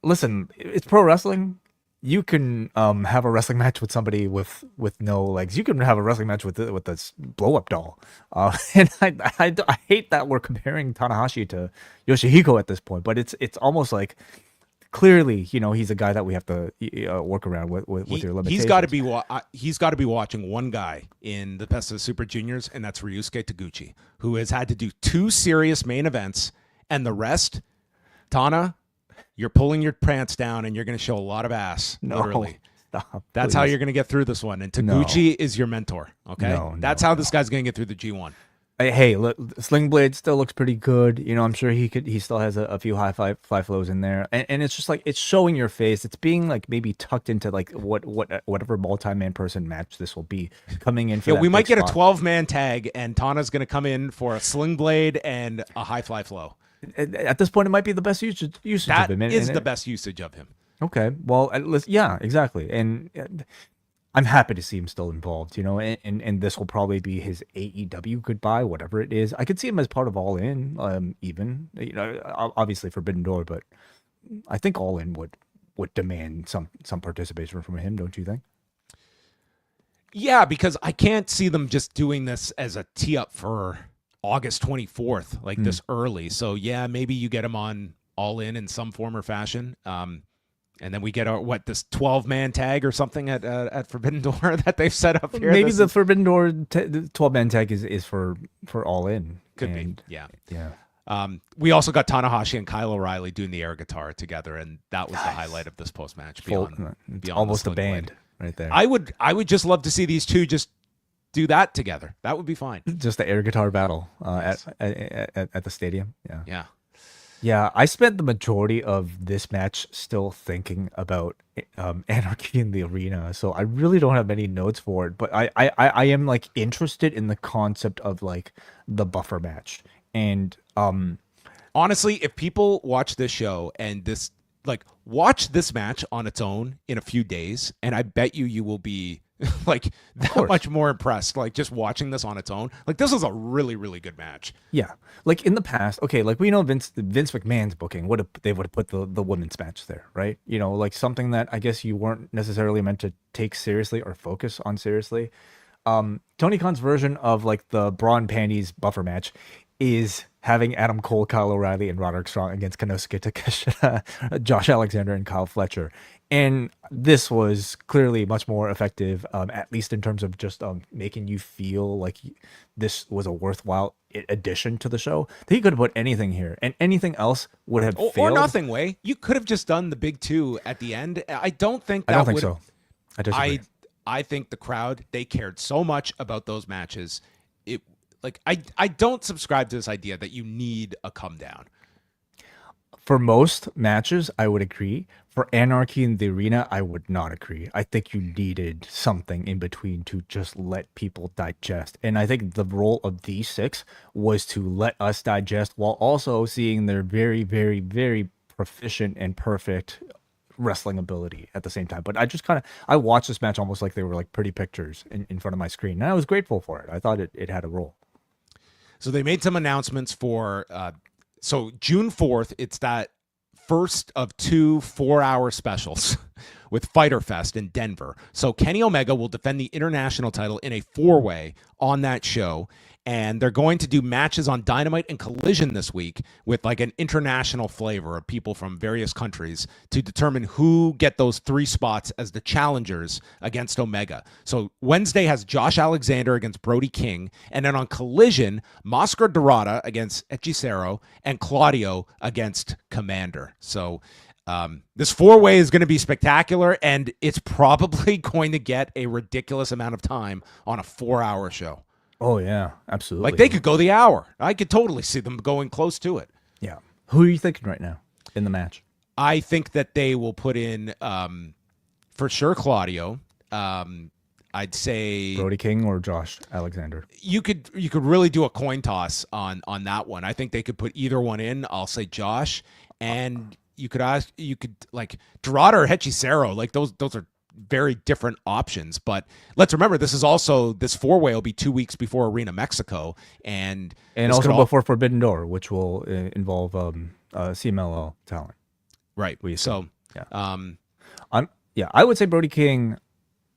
Listen, it's pro wrestling. You can have a wrestling match with somebody with no legs. You can have a wrestling match with this blow up doll. And I hate that we're comparing Tanahashi to Yoshihiko at this point, but it's almost like clearly, he's a guy that we have to work around with your limitations. He's got to be watching one guy in the Best of the Super Juniors, and that's Ryusuke Taguchi, who has had to do 2 serious main events, and the rest, Tana, you're pulling your pants down and you're going to show a lot of ass. Literally. Stop, that's how you're going to get through this one. And Taguchi is your mentor. Okay. That's how this guy's going to get through the G1. Hey, look, Sling Blade still looks pretty good. I'm sure he still has a few fly flows in there. And it's just it's showing your face. It's being maybe tucked into whatever multi-man person match this will be coming in for. Yeah, we might get a 12-man tag and Tana's going to come in for a Sling Blade and a high fly flow. At this point, it might be the best usage of him. That is the best usage of him. Okay, well, yeah, exactly. And I'm happy to see him still involved, and this will probably be his AEW goodbye, whatever it is. I could see him as part of All In, even, obviously Forbidden Door, but I think All In would demand some participation from him, don't you think? Yeah, because I can't see them just doing this as a tee up for August 24th, this early. So yeah, maybe you get him on All In some form or fashion. And then we get this 12-man tag or something at Forbidden Door that they've set up here. Maybe the Forbidden Door 12-man tag is for All In. Could be. Yeah. We also got Tanahashi and Kyle O'Reilly doing the air guitar together, and that was the highlight of this post-match. Beyond almost a band right there. I would just love to see these two just do that together. That would be fine. Just the air guitar battle at the stadium. Yeah. Yeah, I spent the majority of this match still thinking about Anarchy in the arena, so I really don't have many notes for it. But I am interested in the concept of the buffer match. And honestly, if people watch this show and this watch this match on its own in a few days, and I bet you will be that much more impressed just watching this on its own. This is a really, really good match. Yeah, in the past, okay, we know Vince McMahon's booking they would have put the women's match there, right? Something that I guess you weren't necessarily meant to take seriously or focus on seriously. Tony Khan's version of the bra and panties buffer match is having Adam Cole, Kyle O'Reilly, and Roderick Strong against Konosuke Takeshita, Josh Alexander, and Kyle Fletcher. And this was clearly much more effective, at least in terms of just making you feel like this was a worthwhile addition to the show. He could have put anything here, and anything else would have failed. Or nothing, Way. You could have just done the big two at the end. I don't think so. I disagree. I think the crowd, they cared so much about those matches. like I don't subscribe to this idea that you need a come down. For most matches, I would agree. For Anarchy in the Arena, I would not agree. I think you needed something in between to just let people digest. And I think the role of these 6 was to let us digest while also seeing their very, very, very proficient and perfect wrestling ability at the same time. But I watched this match almost like they were like pretty pictures in front of my screen. And I was grateful for it. I thought it had a role. So they made some announcements for so June 4th, it's that first of 2 4-hour specials with Fyter Fest in Denver. So Kenny Omega will defend the international title in a 4-way on that show. And they're going to do matches on Dynamite and Collision this week with like an international flavor of people from various countries to determine who get those 3 spots as the challengers against Omega. So Wednesday has Josh Alexander against Brody King. And then on Collision, Máscara Dorada against Hechicero and Claudio against Commander. So this 4-way is going to be spectacular, and it's probably going to get a ridiculous amount of time on a 4-hour show. Oh, yeah, absolutely. Like, they could go the hour. I could totally see them going close to it. Yeah. Who are you thinking right now in the match? I think that they will put in, for sure, Claudio. I'd say Brody King or Josh Alexander. You could really do a coin toss on that one. I think they could put either one in. I'll say Josh, and you could like Dorada or Hechicero. Like those are very different options, but let's remember this 4-way will be 2 weeks before Arena Mexico, and also before Forbidden Door, which will involve CMLL talent. Right. So yeah, I would say Brody King.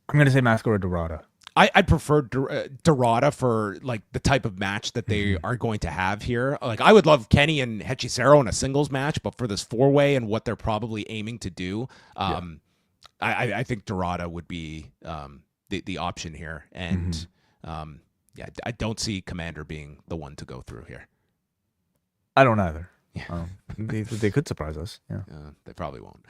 I'm going to say Máscara Dorada. I'd prefer Dorada for like the type of match that they are going to have here. Like I would love Kenny and Hechicero in a singles match, but for this 4-way and what they're probably aiming to do, I think Dorada would be the option here, and I don't see Commander being the one to go through here. I don't either. Yeah. They could surprise us. Yeah, they probably won't.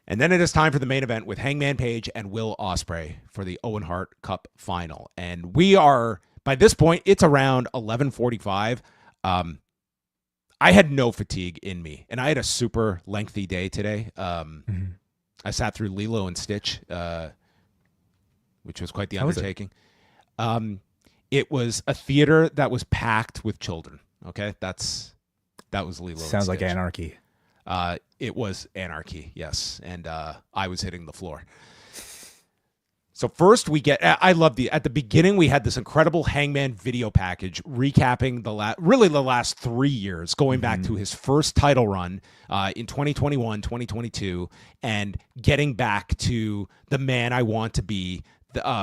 And then it is time for the main event with Hangman Page and Will Ospreay for the Owen Hart Cup final, and we are by this point it's around 11:45. I had no fatigue in me, and I had a super lengthy day today. I sat through Lilo and Stitch, which was quite the undertaking. It was a theater that was packed with children. Okay, that was Lilo. Sounds like Stitch. Anarchy. It was Anarchy, yes, and I was hitting the floor. So first we get, I love at the beginning we had this incredible Hangman video package recapping the last 3 years, going back to his first title run in 2021, 2022, and getting back to the man I want to be,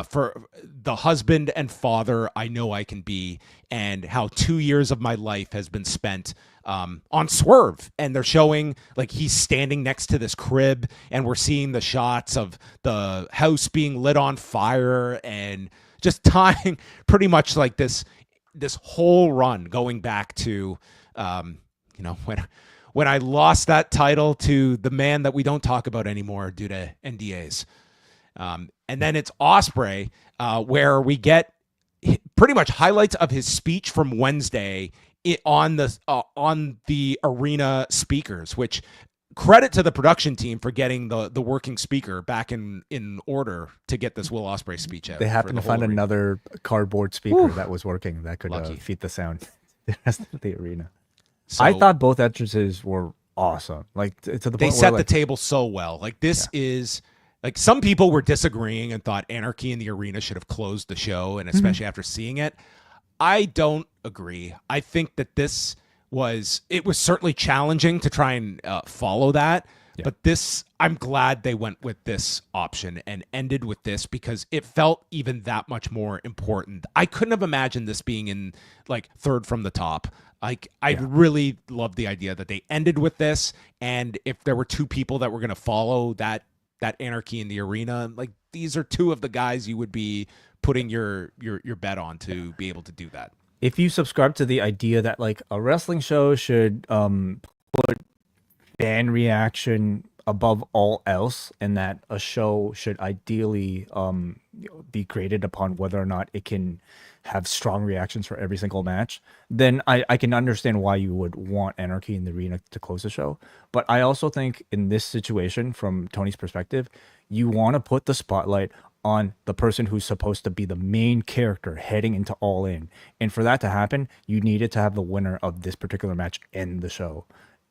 for the husband and father I know I can be, and how 2 years of my life has been spent on Swerve. And they're showing like he's standing next to this crib, and we're seeing the shots of the house being lit on fire, and just tying pretty much like this whole run going back to when I lost that title to the man that we don't talk about anymore due to NDAs. And then it's Ospreay, where we get pretty much highlights of his speech from Wednesday on the arena speakers, which credit to the production team for getting the working speaker back in order to get this Will Ospreay speech out. They happened to find another cardboard speaker that was working that could feed the sound the rest of the arena. So, I thought both entrances were awesome. Like to the point they set the table so well. Like this is. Like some people were disagreeing and thought Anarchy in the Arena should have closed the show, and especially after seeing it, I don't agree. I think that it was certainly challenging to try and follow that, but I'm glad they went with this option and ended with this because it felt even that much more important. I couldn't have imagined this being in like third from the top. Like I really loved the idea that they ended with this, and if there were 2 people that were going to follow that Anarchy in the Arena, like these are 2 of the guys you would be putting your bet on to be able to do that. If you subscribe to the idea that like a wrestling show should put fan reaction above all else, and that a show should ideally be graded upon whether or not it can have strong reactions for every single match, then I can understand why you would want Anarchy in the arena to close the show. But I also think in this situation, from Tony's perspective, you want to put the spotlight on the person who's supposed to be the main character heading into All In. And for that to happen, you needed to have the winner of this particular match end the show.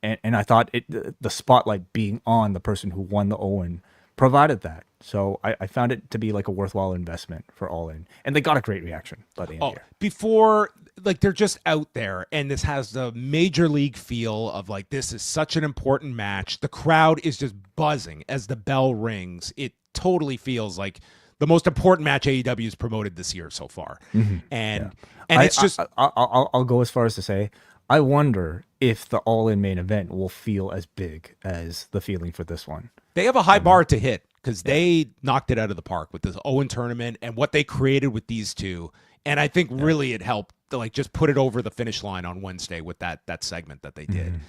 And I thought the spotlight being on the person who won the Owen provided that. So I found it to be like a worthwhile investment for All In. And they got a great reaction by the end here. Before, like, they're just out there, and this has the major league feel of, like, this is such an important match. The crowd is just buzzing as the bell rings. It totally feels like the most important match AEW has promoted this year so far. Mm-hmm. And it's just... I'll go as far as to say, I wonder if the All In main event will feel as big as the feeling for this one. They have a high bar to hit because they knocked it out of the park with this Owen tournament and what they created with these two. And I think really it helped to, like, just put it over the finish line on Wednesday with that segment that they did.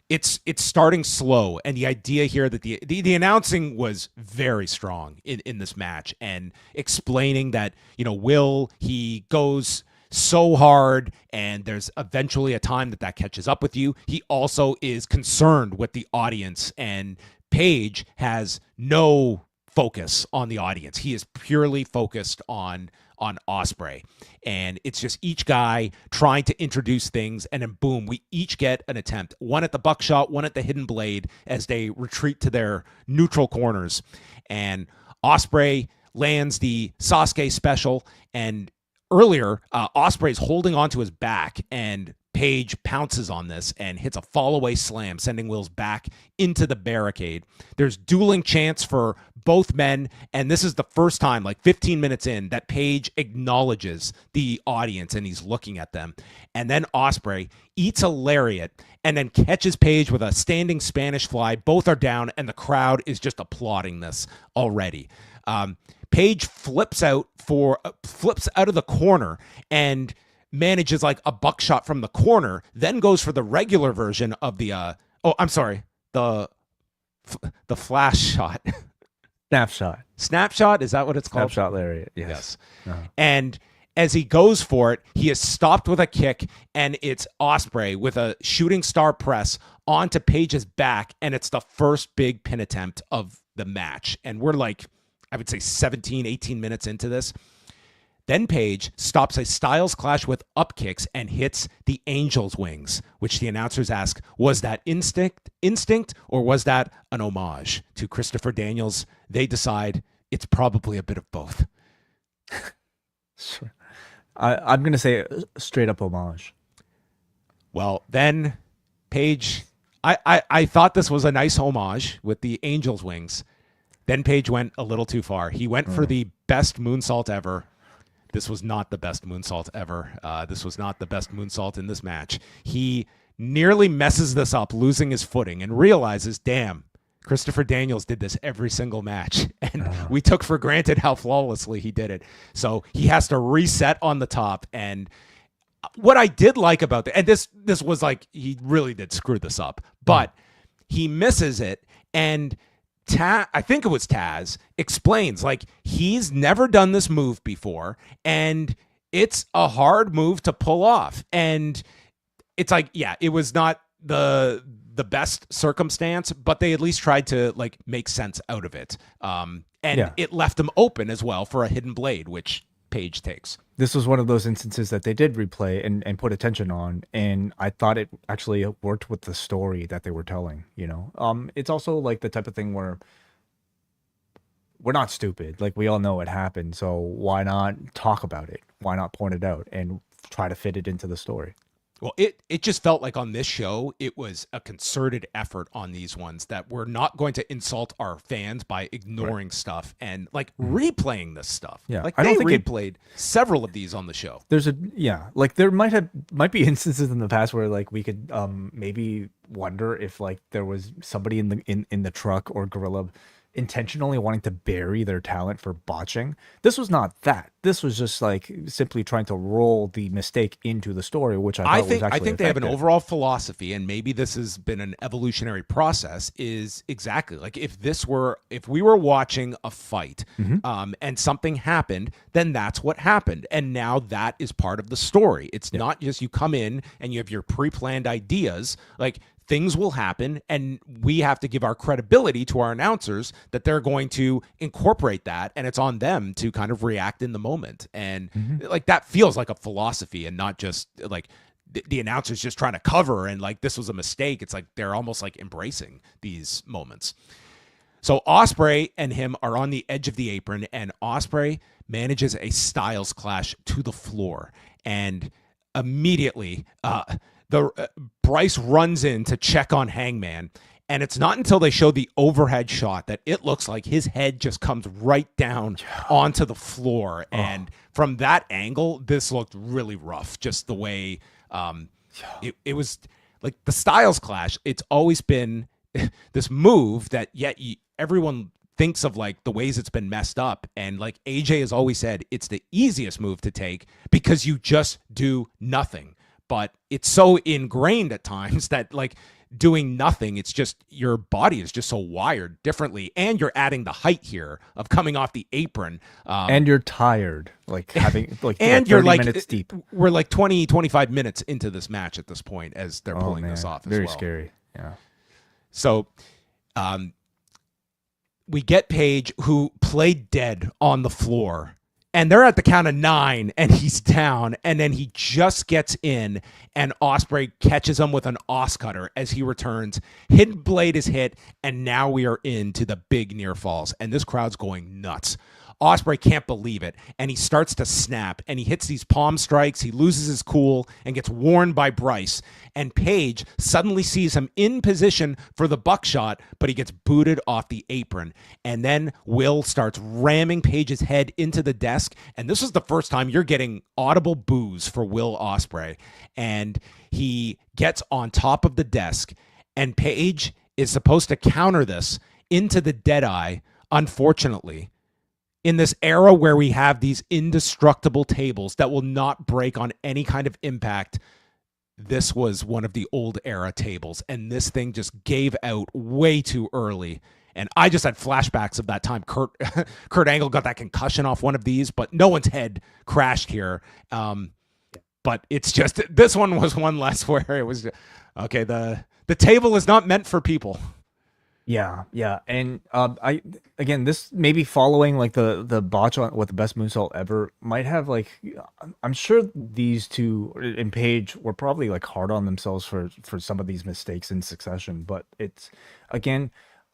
It's starting slow, and the idea here that the announcing was very strong in this match, and explaining that, you know, Will, he goes so hard, and there's eventually a time that catches up with you. He also is concerned with the audience, and Paige has no focus on the audience. He is purely focused on Ospreay, and it's just each guy trying to introduce things, and then boom, we each get an attempt, one at the buckshot, one at the hidden blade, as they retreat to their neutral corners. And Ospreay lands the Sasuke special, and earlier Ospreay's holding onto his back, and Paige pounces on this and hits a fall-away slam, sending Wills back into the barricade. There's dueling chants for both men, and this is the first time, like 15 minutes in, that Paige acknowledges the audience, and he's looking at them. And then Ospreay eats a lariat and then catches Paige with a standing Spanish fly. Both are down, and the crowd is just applauding this already. Paige flips out of the corner and manages like a buckshot from the corner, then goes for the regular version of the the flash shot. Snapshot, is that what it's called? Snapshot lariat, yes. And as he goes for it, he is stopped with a kick, and it's Ospreay with a shooting star press onto Paige's back, and it's the first big pin attempt of the match. And we're like, I would say 17, 18 minutes into this. Then Paige stops a Styles Clash with up kicks and hits the Angel's Wings, which the announcers ask, was that instinct or was that an homage to Christopher Daniels? They decide it's probably a bit of both. Sure. I'm going to say straight up homage. Well, then Paige, I thought this was a nice homage with the Angel's Wings. Then Paige went a little too far. He went for the best moonsault ever. This was not the best moonsault ever. This was not the best moonsault in this match. He nearly messes this up, losing his footing, and realizes, damn, Christopher Daniels did this every single match. And we took for granted how flawlessly he did it. So he has to reset on the top. And what I did like about and this was like, he really did screw this up, but he misses it. And I think it was Taz, explains, like, he's never done this move before, and it's a hard move to pull off. And it's like, yeah, it was not the best circumstance, but they at least tried to, like, make sense out of it. It left him open as well for a hidden blade, which Paige takes. This was one of those instances that they did replay and put attention on, and I thought it actually worked with the story that they were telling, you know. It's also like the type of thing where we're not stupid. Like, we all know it happened, so why not talk about it? Why not point it out and try to fit it into the story? Well, it just felt like on this show, it was a concerted effort on these ones that we're not going to insult our fans by ignoring stuff and, like, replaying this stuff. Yeah, like, they replayed several of these on the show. Like, there might be instances in the past where, like, we could maybe wonder if, like, there was somebody in the truck or gorilla intentionally wanting to bury their talent for botching. This was not that. This was just like simply trying to roll the mistake into the story, which I thought was actually I think they have an effective. overall philosophy, and maybe this has been an evolutionary process. Is exactly like if we were watching a fight, and something happened, then that's what happened, and now that is part of the story. It's not just you come in and you have your pre-planned ideas. Like things will happen, and we have to give our credibility to our announcers that they're going to incorporate that, and it's on them to kind of react in the moment. And like that feels like a philosophy and not just like the announcers just trying to cover and like this was a mistake. It's like they're almost like embracing these moments. So Ospreay and him are on the edge of the apron, and Ospreay manages a Styles Clash to the floor, and immediately Bryce runs in to check on Hangman, and it's not until they show the overhead shot that it looks like his head just comes right down onto the floor. And from that angle, this looked really rough. Just the way it was like the Styles Clash. It's always been this move that everyone thinks of like the ways it's been messed up. And like AJ has always said, it's the easiest move to take because you just do nothing. But it's so ingrained at times that like doing nothing, it's just your body is just so wired differently. And you're adding the height here of coming off the apron. And you're tired, like having like and 30 you're like minutes deep. We're like 25 minutes into this match at this point as they're pulling this off as Very well. scary. Yeah. So we get Paige, who played dead on the floor. And they're at the count of 9, and he's down, and then he just gets in, and Ospreay catches him with an os cutter as he returns. Hidden blade is hit, and now we are into the big near falls, and this crowd's going nuts. Ospreay can't believe it, and he starts to snap, and he hits these palm strikes. He loses his cool and gets warned by Bryce, and Paige suddenly sees him in position for the buckshot, but he gets booted off the apron. And then Will starts ramming Paige's head into the desk, and this is the first time you're getting audible boos for Will Ospreay. And he gets on top of the desk, and Paige is supposed to counter this into the Deadeye, unfortunately. In this era where we have these indestructible tables that will not break on any kind of impact, this was one of the old era tables, and this thing just gave out way too early. And I just had flashbacks of that time Kurt Angle got that concussion off one of these, but no one's head crashed here. But it's just, this one was one less where it was, okay, the table is not meant for people. Yeah, and again, this maybe following like the botch on with the best moonsault ever might have like, I'm sure these two and Paige were probably like hard on themselves for some of these mistakes in succession. But it's again,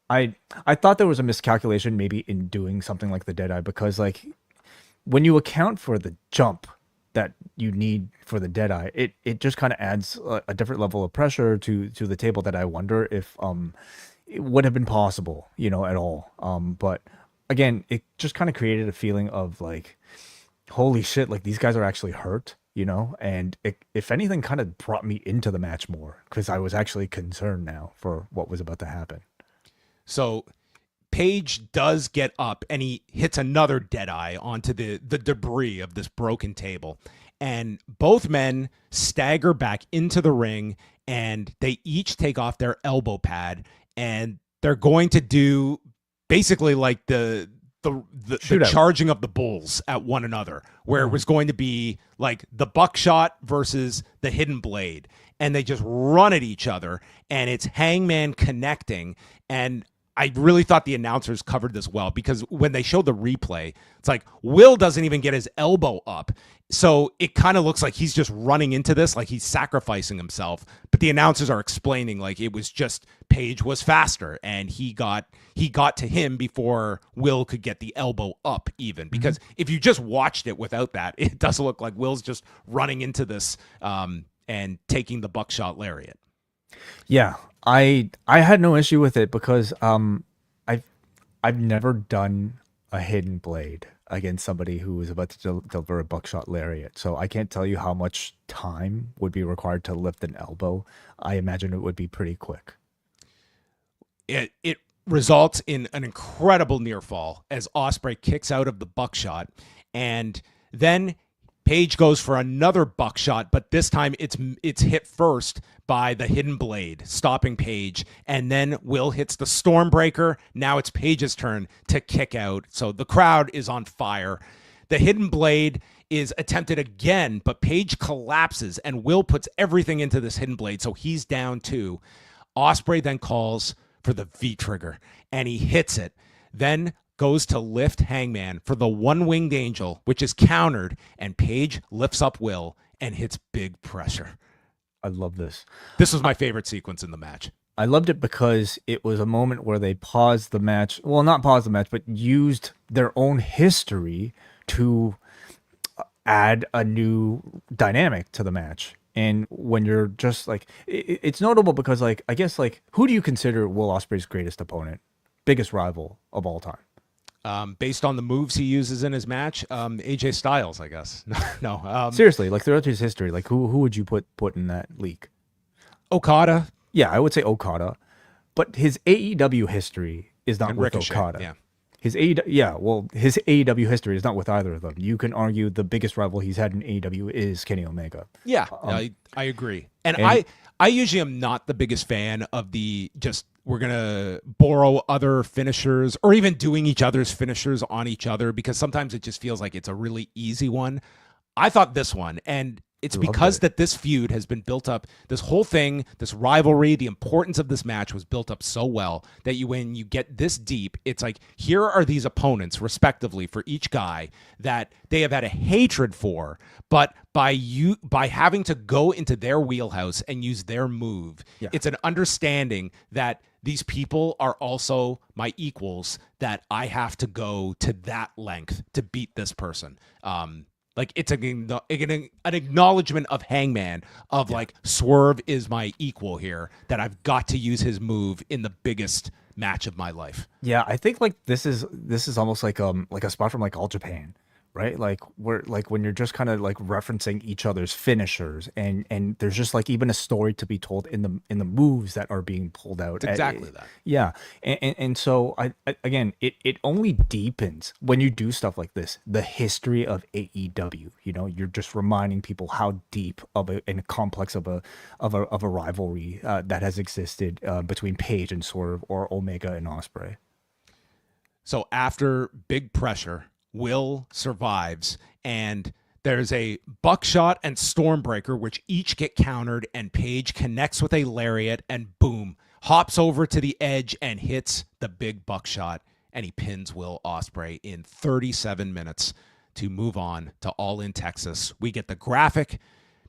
I thought there was a miscalculation maybe in doing something like the Deadeye, because like when you account for the jump that you need for the Deadeye, it just kind of adds a different level of pressure to the table that I wonder if it would have been possible, at all. But again, it just kind of created a feeling of like, holy shit, like these guys are actually hurt, and it, if anything, kind of brought me into the match more because I was actually concerned now for what was about to happen. So Paige does get up and he hits another Deadeye onto the debris of this broken table. And both men stagger back into the ring, and they each take off their elbow pad, and they're going to do basically like the charging of the bulls at one another, where it was going to be like the buckshot versus the hidden blade, and they just run at each other, and it's Hangman connecting. And I really thought the announcers covered this well, because when they show the replay, it's like Will doesn't even get his elbow up. So it kind of looks like he's just running into this, like he's sacrificing himself. But the announcers are explaining like it was just Paige was faster, and he got to him before Will could get the elbow up even. Because if you just watched it without that, it does look like Will's just running into this and taking the buckshot lariat. Yeah, I had no issue with it because I've never done a hidden blade against somebody who was about to deliver a buckshot lariat, so I can't tell you how much time would be required to lift an elbow. I imagine it would be pretty quick. It results in an incredible near fall as Ospreay kicks out of the buckshot. And then Page goes for another buckshot, but this time it's hit first by the hidden blade, stopping Page. And then Will hits the Stormbreaker. Now it's Page's turn to kick out. So the crowd is on fire. The hidden blade is attempted again, but Page collapses and Will puts everything into this hidden blade. So he's down too. Ospreay then calls for the V-trigger and he hits it. Then goes to lift Hangman for the one-winged angel, which is countered, and Page lifts up Will and hits big pressure. I love this. This was my favorite sequence in the match. I loved it because it was a moment where they paused the match. Well, not paused the match, but used their own history to add a new dynamic to the match. And when you're just like, it's notable because, like, I guess, like, who do you consider Will Ospreay's greatest opponent, biggest rival of all time? Based on the moves he uses in his match, AJ Styles, I guess. No. Seriously, like throughout his history, like who would you put in that league? Okada. Yeah, I would say Okada, but his AEW history is not And with Ricochet, Okada. yeah. His AEW history is not with either of them. You can argue the biggest rival he's had in AEW is Kenny Omega. Yeah, I agree. And I usually am not the biggest fan of the just we're going to borrow other finishers or even doing each other's finishers on each other because sometimes it just feels like it's a really easy one. I thought this one, and it's because that this feud has been built up, this whole thing, this rivalry, the importance of this match was built up so well that when you get this deep, it's like, here are these opponents, respectively, for each guy that they have had a hatred for, but by having to go into their wheelhouse and use their move, it's an understanding that these people are also my equals, that I have to go to that length to beat this person. Like it's an acknowledgement of Hangman of like Swerve is my equal here, that I've got to use his move in the biggest match of my life. Yeah, I think like this is almost like a spot from like All Japan, right? Like where like when you're just kind of like referencing each other's finishers and there's just like even a story to be told in the moves that are being pulled out. It's exactly that. Yeah. And so I again it only deepens when you do stuff like this, the history of AEW. You know, you're just reminding people how deep of and complex of a rivalry that has existed between Page and Swerve or Omega and Ospreay. So after big pressure, Will survives, and there's a buckshot and Stormbreaker, which each get countered, and Page connects with a lariat, and boom, hops over to the edge and hits the big buckshot, and he pins Will Ospreay in 37 minutes to move on to All In Texas. We get the graphic.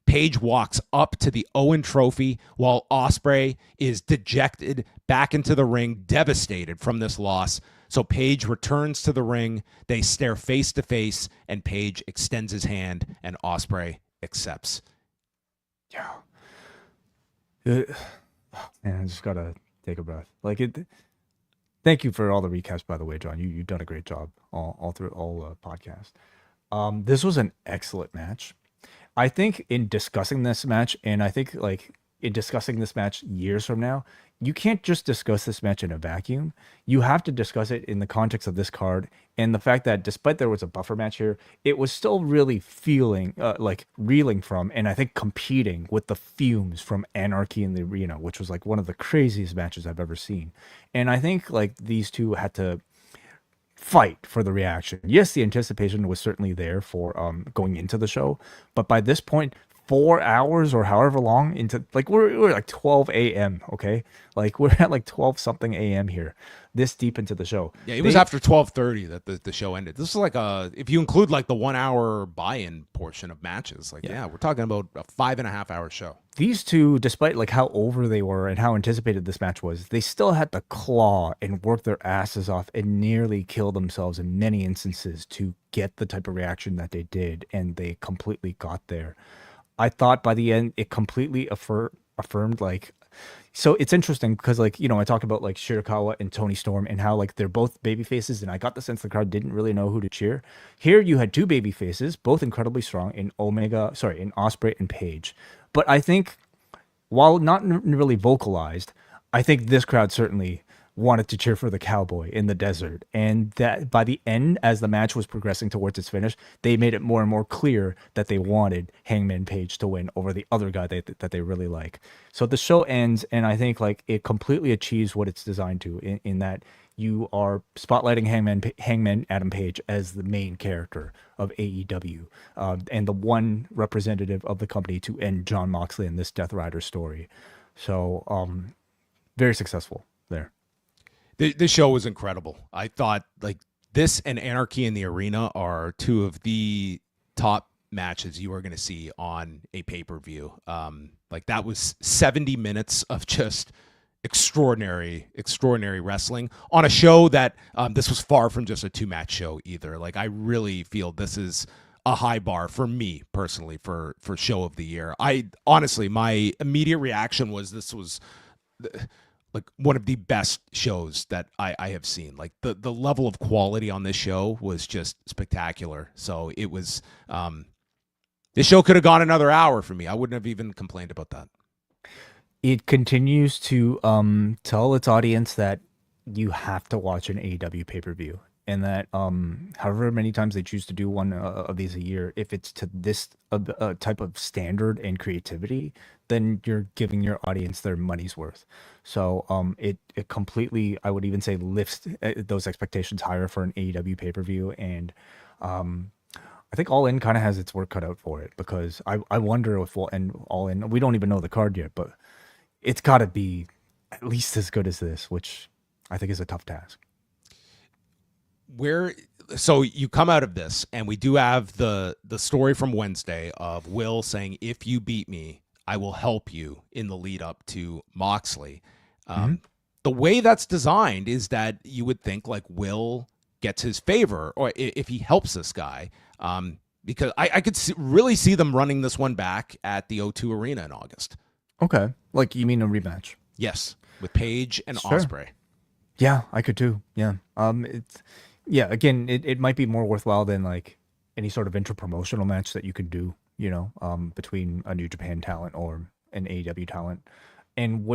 Page walks up to the Owen trophy while Ospreay is dejected back into the ring, devastated from this loss. So Page returns to the ring. They stare face to face, and Page extends his hand, and Ospreay accepts. Yeah. Man, I just gotta take a breath. Like it. Thank you for all the recaps, by the way, John. You've done a great job all through all podcast. This was an excellent match. I think in discussing this match, and I think like in discussing this match years from now, you can't just discuss this match in a vacuum. You have to discuss it in the context of this card and the fact that despite there was a buffer match here, it was still really feeling like reeling from, and I think competing with the fumes from Anarchy in the Arena, which was like one of the craziest matches I've ever seen. And I think like these two had to fight for the reaction. Yes, the anticipation was certainly there for going into the show, but by this point, 4 hours or however long into like we're like 12 a.m. Okay, like we're at like 12 something a.m. here, this deep into the show. Yeah, it was after 12:30 that the show ended. This is like if you include like the 1 hour buy-in portion of matches, like we're talking about a 5.5 hour show. These two, despite like how over they were and how anticipated this match was, they still had to claw and work their asses off and nearly kill themselves in many instances to get the type of reaction that they did, and they completely got there. I thought by the end it completely affirmed like, so it's interesting because like, you know, I talked about like Shirakawa and Toni Storm and how like they're both baby faces, and I got the sense the crowd didn't really know who to cheer. Here you had two baby faces, both incredibly strong in Ospreay and Page. But I think while not really vocalized, I think this crowd certainly wanted to cheer for the cowboy in the desert. And that by the end, as the match was progressing towards its finish, they made it more and more clear that they wanted Hangman Page to win over the other guy that they really like. So the show ends, and I think like it completely achieves what it's designed to in that you are spotlighting Hangman Adam Page as the main character of AEW, and the one representative of the company to end Jon Moxley in this Death Rider story. So very successful there. The show was incredible. I thought like this and Anarchy in the Arena are two of the top matches you are going to see on a pay-per-view. Like that was 70 minutes of just extraordinary wrestling on a show that this was far from just a 2-match show either. Like I really feel this is a high bar for me personally for show of the year. I honestly, my immediate reaction was this was like one of the best shows that I have seen. Like the level of quality on this show was just spectacular. So it was, this show could have gone another hour for me. I wouldn't have even complained about that. It continues to tell its audience that you have to watch an AEW pay-per-view, and that however many times they choose to do one of these a year, if it's to this type of standard and creativity, then you're giving your audience their money's worth. So it completely, I would even say, lifts those expectations higher for an AEW pay-per-view. And I think All In kind of has its work cut out for it, because I wonder if we'll end All In. We don't even know the card yet, but it's got to be at least as good as this, which I think is a tough task. So you come out of this, and we do have the story from Wednesday of Will saying, if you beat me, I will help you, in the lead up to Moxley. The way that's designed is that you would think like Will gets his favor, or if he helps this guy, because I could really see them running this one back at the O2 Arena in August. Okay. Like, you mean a rematch? Yes, with Page and Sure. Ospreay. Yeah, I could too. Yeah. Again, it might be more worthwhile than like any sort of interpromotional match that you could do, between a New Japan talent or an AEW talent. And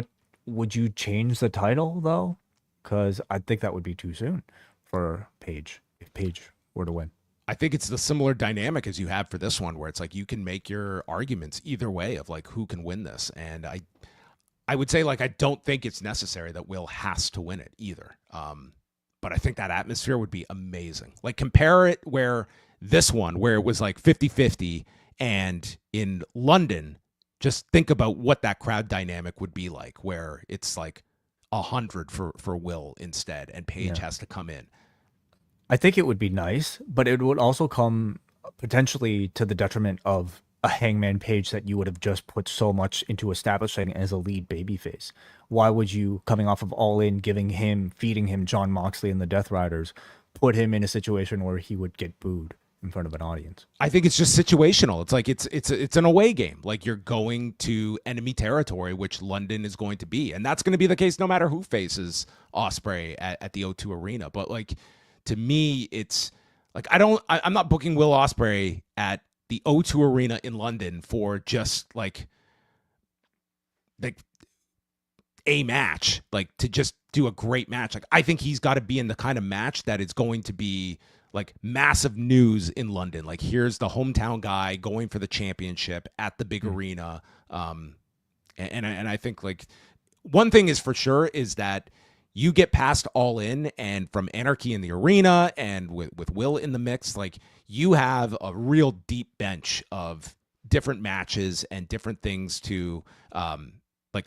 would you change the title though? Because I think that would be too soon for Page, if Page were to win. I think it's the similar dynamic as you have for this one, where it's like you can make your arguments either way of like who can win this. And I would say like I don't think it's necessary that Will has to win it either. But I think that atmosphere would be amazing. Like compare it where this one, where it was like 50-50, and in London, just think about what that crowd dynamic would be like, where it's like 100 for Will instead, and Page has to come in. I think it would be nice, but it would also come potentially to the detriment of a Hangman Page that you would have just put so much into establishing as a lead babyface. Why would you, coming off of All In, feeding him Jon Moxley and the Death Riders, put him in a situation where he would get booed in front of an audience? I think it's just situational. It's like it's an away game. Like you're going to enemy territory, which London is going to be, and that's going to be the case no matter who faces Ospreay at the O2 Arena. But like, to me, it's like I'm not booking Will Ospreay at the O2 Arena in London for just like a match, like to just do a great match. Like I think he's got to be in the kind of match that is going to be like massive news in London. Like here's the hometown guy going for the championship at the big arena. And I think like one thing is for sure is that you get past All In, and from Anarchy in the Arena and with Will in the mix, like you have a real deep bench of different matches and different things to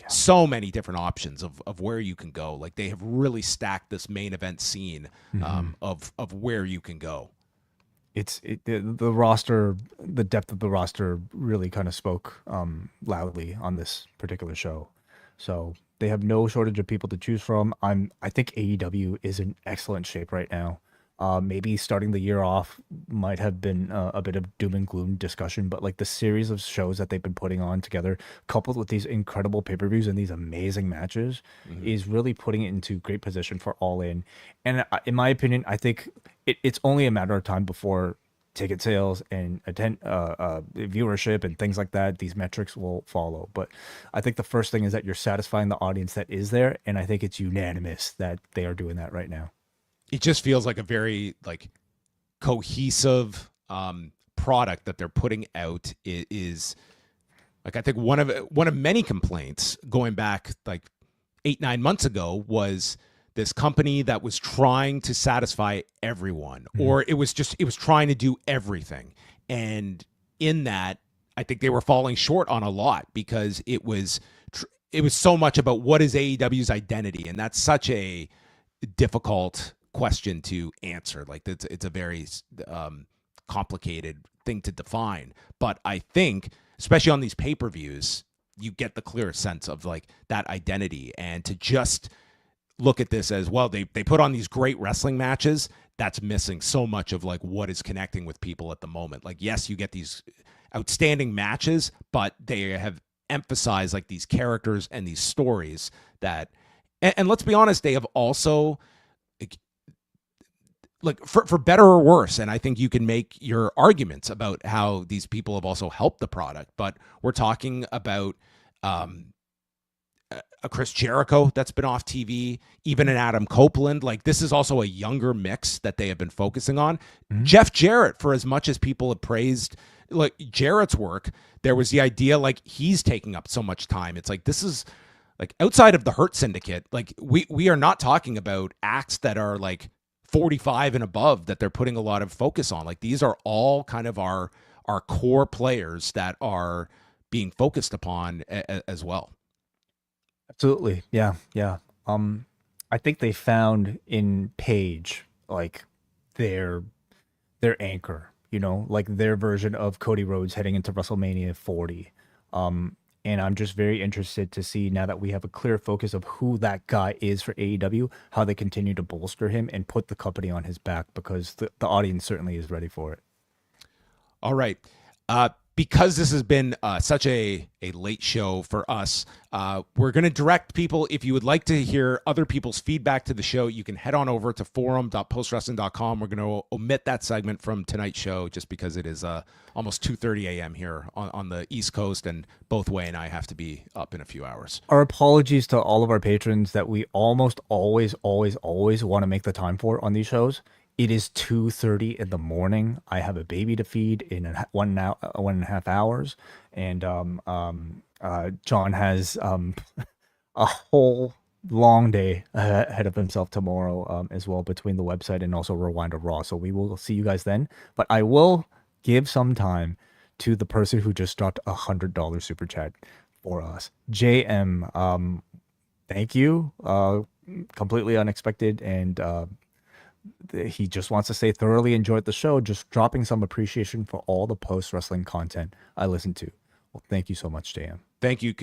so many different options of where you can go. Like they have really stacked this main event scene of where you can go. The roster, the depth of the roster really kind of spoke loudly on this particular show. So they have no shortage of people to choose from. I think AEW is in excellent shape right now. Maybe starting the year off might have been a bit of doom and gloom discussion, but like the series of shows that they've been putting on together, coupled with these incredible pay-per-views and these amazing matches, is really putting it into great position for All In. And in my opinion, I think it's only a matter of time before ticket sales and viewership and things like that, these metrics will follow. But I think the first thing is that you're satisfying the audience that is there, and I think it's unanimous that they are doing that right now. It just feels like a very like cohesive product that they're putting out. Is like, I think one of many complaints going back like 8-9 months ago was this company that was trying to satisfy everyone, or it was trying to do everything. And in that, I think they were falling short on a lot, because it was so much about what is AEW's identity. And that's such a difficult question to answer. Like, it's a very complicated thing to define. But I think, especially on these pay-per-views, you get the clearest sense of like that identity. And to just look at this as, well, they put on these great wrestling matches, that's missing so much of like what is connecting with people at the moment. Like, yes, you get these outstanding matches, but they have emphasized like these characters and these stories that, and let's be honest, they have also, like, for better or worse, and I think you can make your arguments about how these people have also helped the product, but we're talking about a Chris Jericho that's been off TV, even an Adam Copeland. Like, this is also a younger mix that they have been focusing on. Jeff Jarrett, for as much as people have praised like Jarrett's work, there was the idea like he's taking up so much time. It's like, this is like outside of the Hurt Syndicate, like we are not talking about acts that are like 45 and above that they're putting a lot of focus on. Like, these are all kind of our core players that are being focused upon as well. Absolutely. Yeah. Yeah. I think they found in Paige like their anchor, you know, like their version of Cody Rhodes heading into WrestleMania 40. And I'm just very interested to see, now that we have a clear focus of who that guy is for AEW, how they continue to bolster him and put the company on his back, because the audience certainly is ready for it. All right. Because this has been such a late show for us, we're going to direct people. If you would like to hear other people's feedback to the show, you can head on over to forum.postwrestling.com. We're going to omit that segment from tonight's show just because it is almost 2:30 a.m. here on the East Coast, and both Way and I have to be up in a few hours. Our apologies to all of our patrons that we almost always want to make the time for on these shows. It is 2:30 in the morning. I have a baby to feed in 1.5 hours, and John has a whole long day ahead of himself tomorrow as well, between the website and also Rewind of Raw. So we will see you guys then. But I will give some time to the person who just dropped $100 super chat for us, JM. Thank you. Completely unexpected, and he just wants to say thoroughly enjoyed the show, just dropping some appreciation for all the post-wrestling content I listened to. Well, thank you so much, JM. Thank you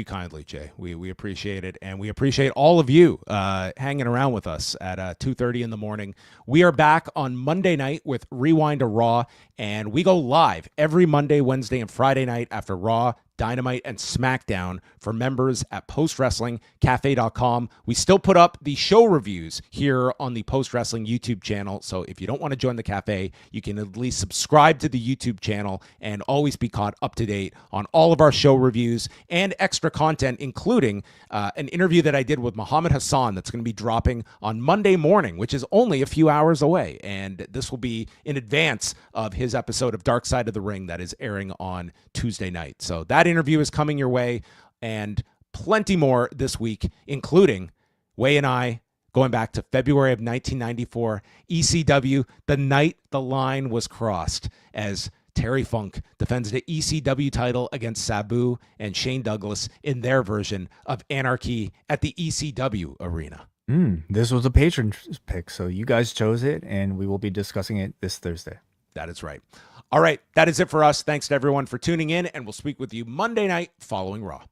kindly, Jay. We appreciate it, and we appreciate all of you hanging around with us at 2:30 in the morning. We are back on Monday night with Rewind to Raw, and we go live every Monday, Wednesday, and Friday night after Raw, Dynamite, and SmackDown for members at postwrestlingcafe.com. We still put up the show reviews here on the Post Wrestling YouTube channel, so if you don't want to join the cafe, you can at least subscribe to the YouTube channel and always be caught up to date on all of our show reviews and extra content, including an interview that I did with Muhammad Hassan that's going to be dropping on Monday morning, which is only a few hours away, and this will be in advance of his episode of Dark Side of the Ring that is airing on Tuesday night. So that interview is coming your way, and plenty more this week, including Way and I going back to February of 1994, ECW, the night the line was crossed, as Terry Funk defends the ECW title against Sabu and Shane Douglas in their version of Anarchy at the ECW arena. This was a patron pick, so you guys chose it, and we will be discussing it this Thursday. That is right. All right, that is it for us. Thanks to everyone for tuning in, and we'll speak with you Monday night following Raw.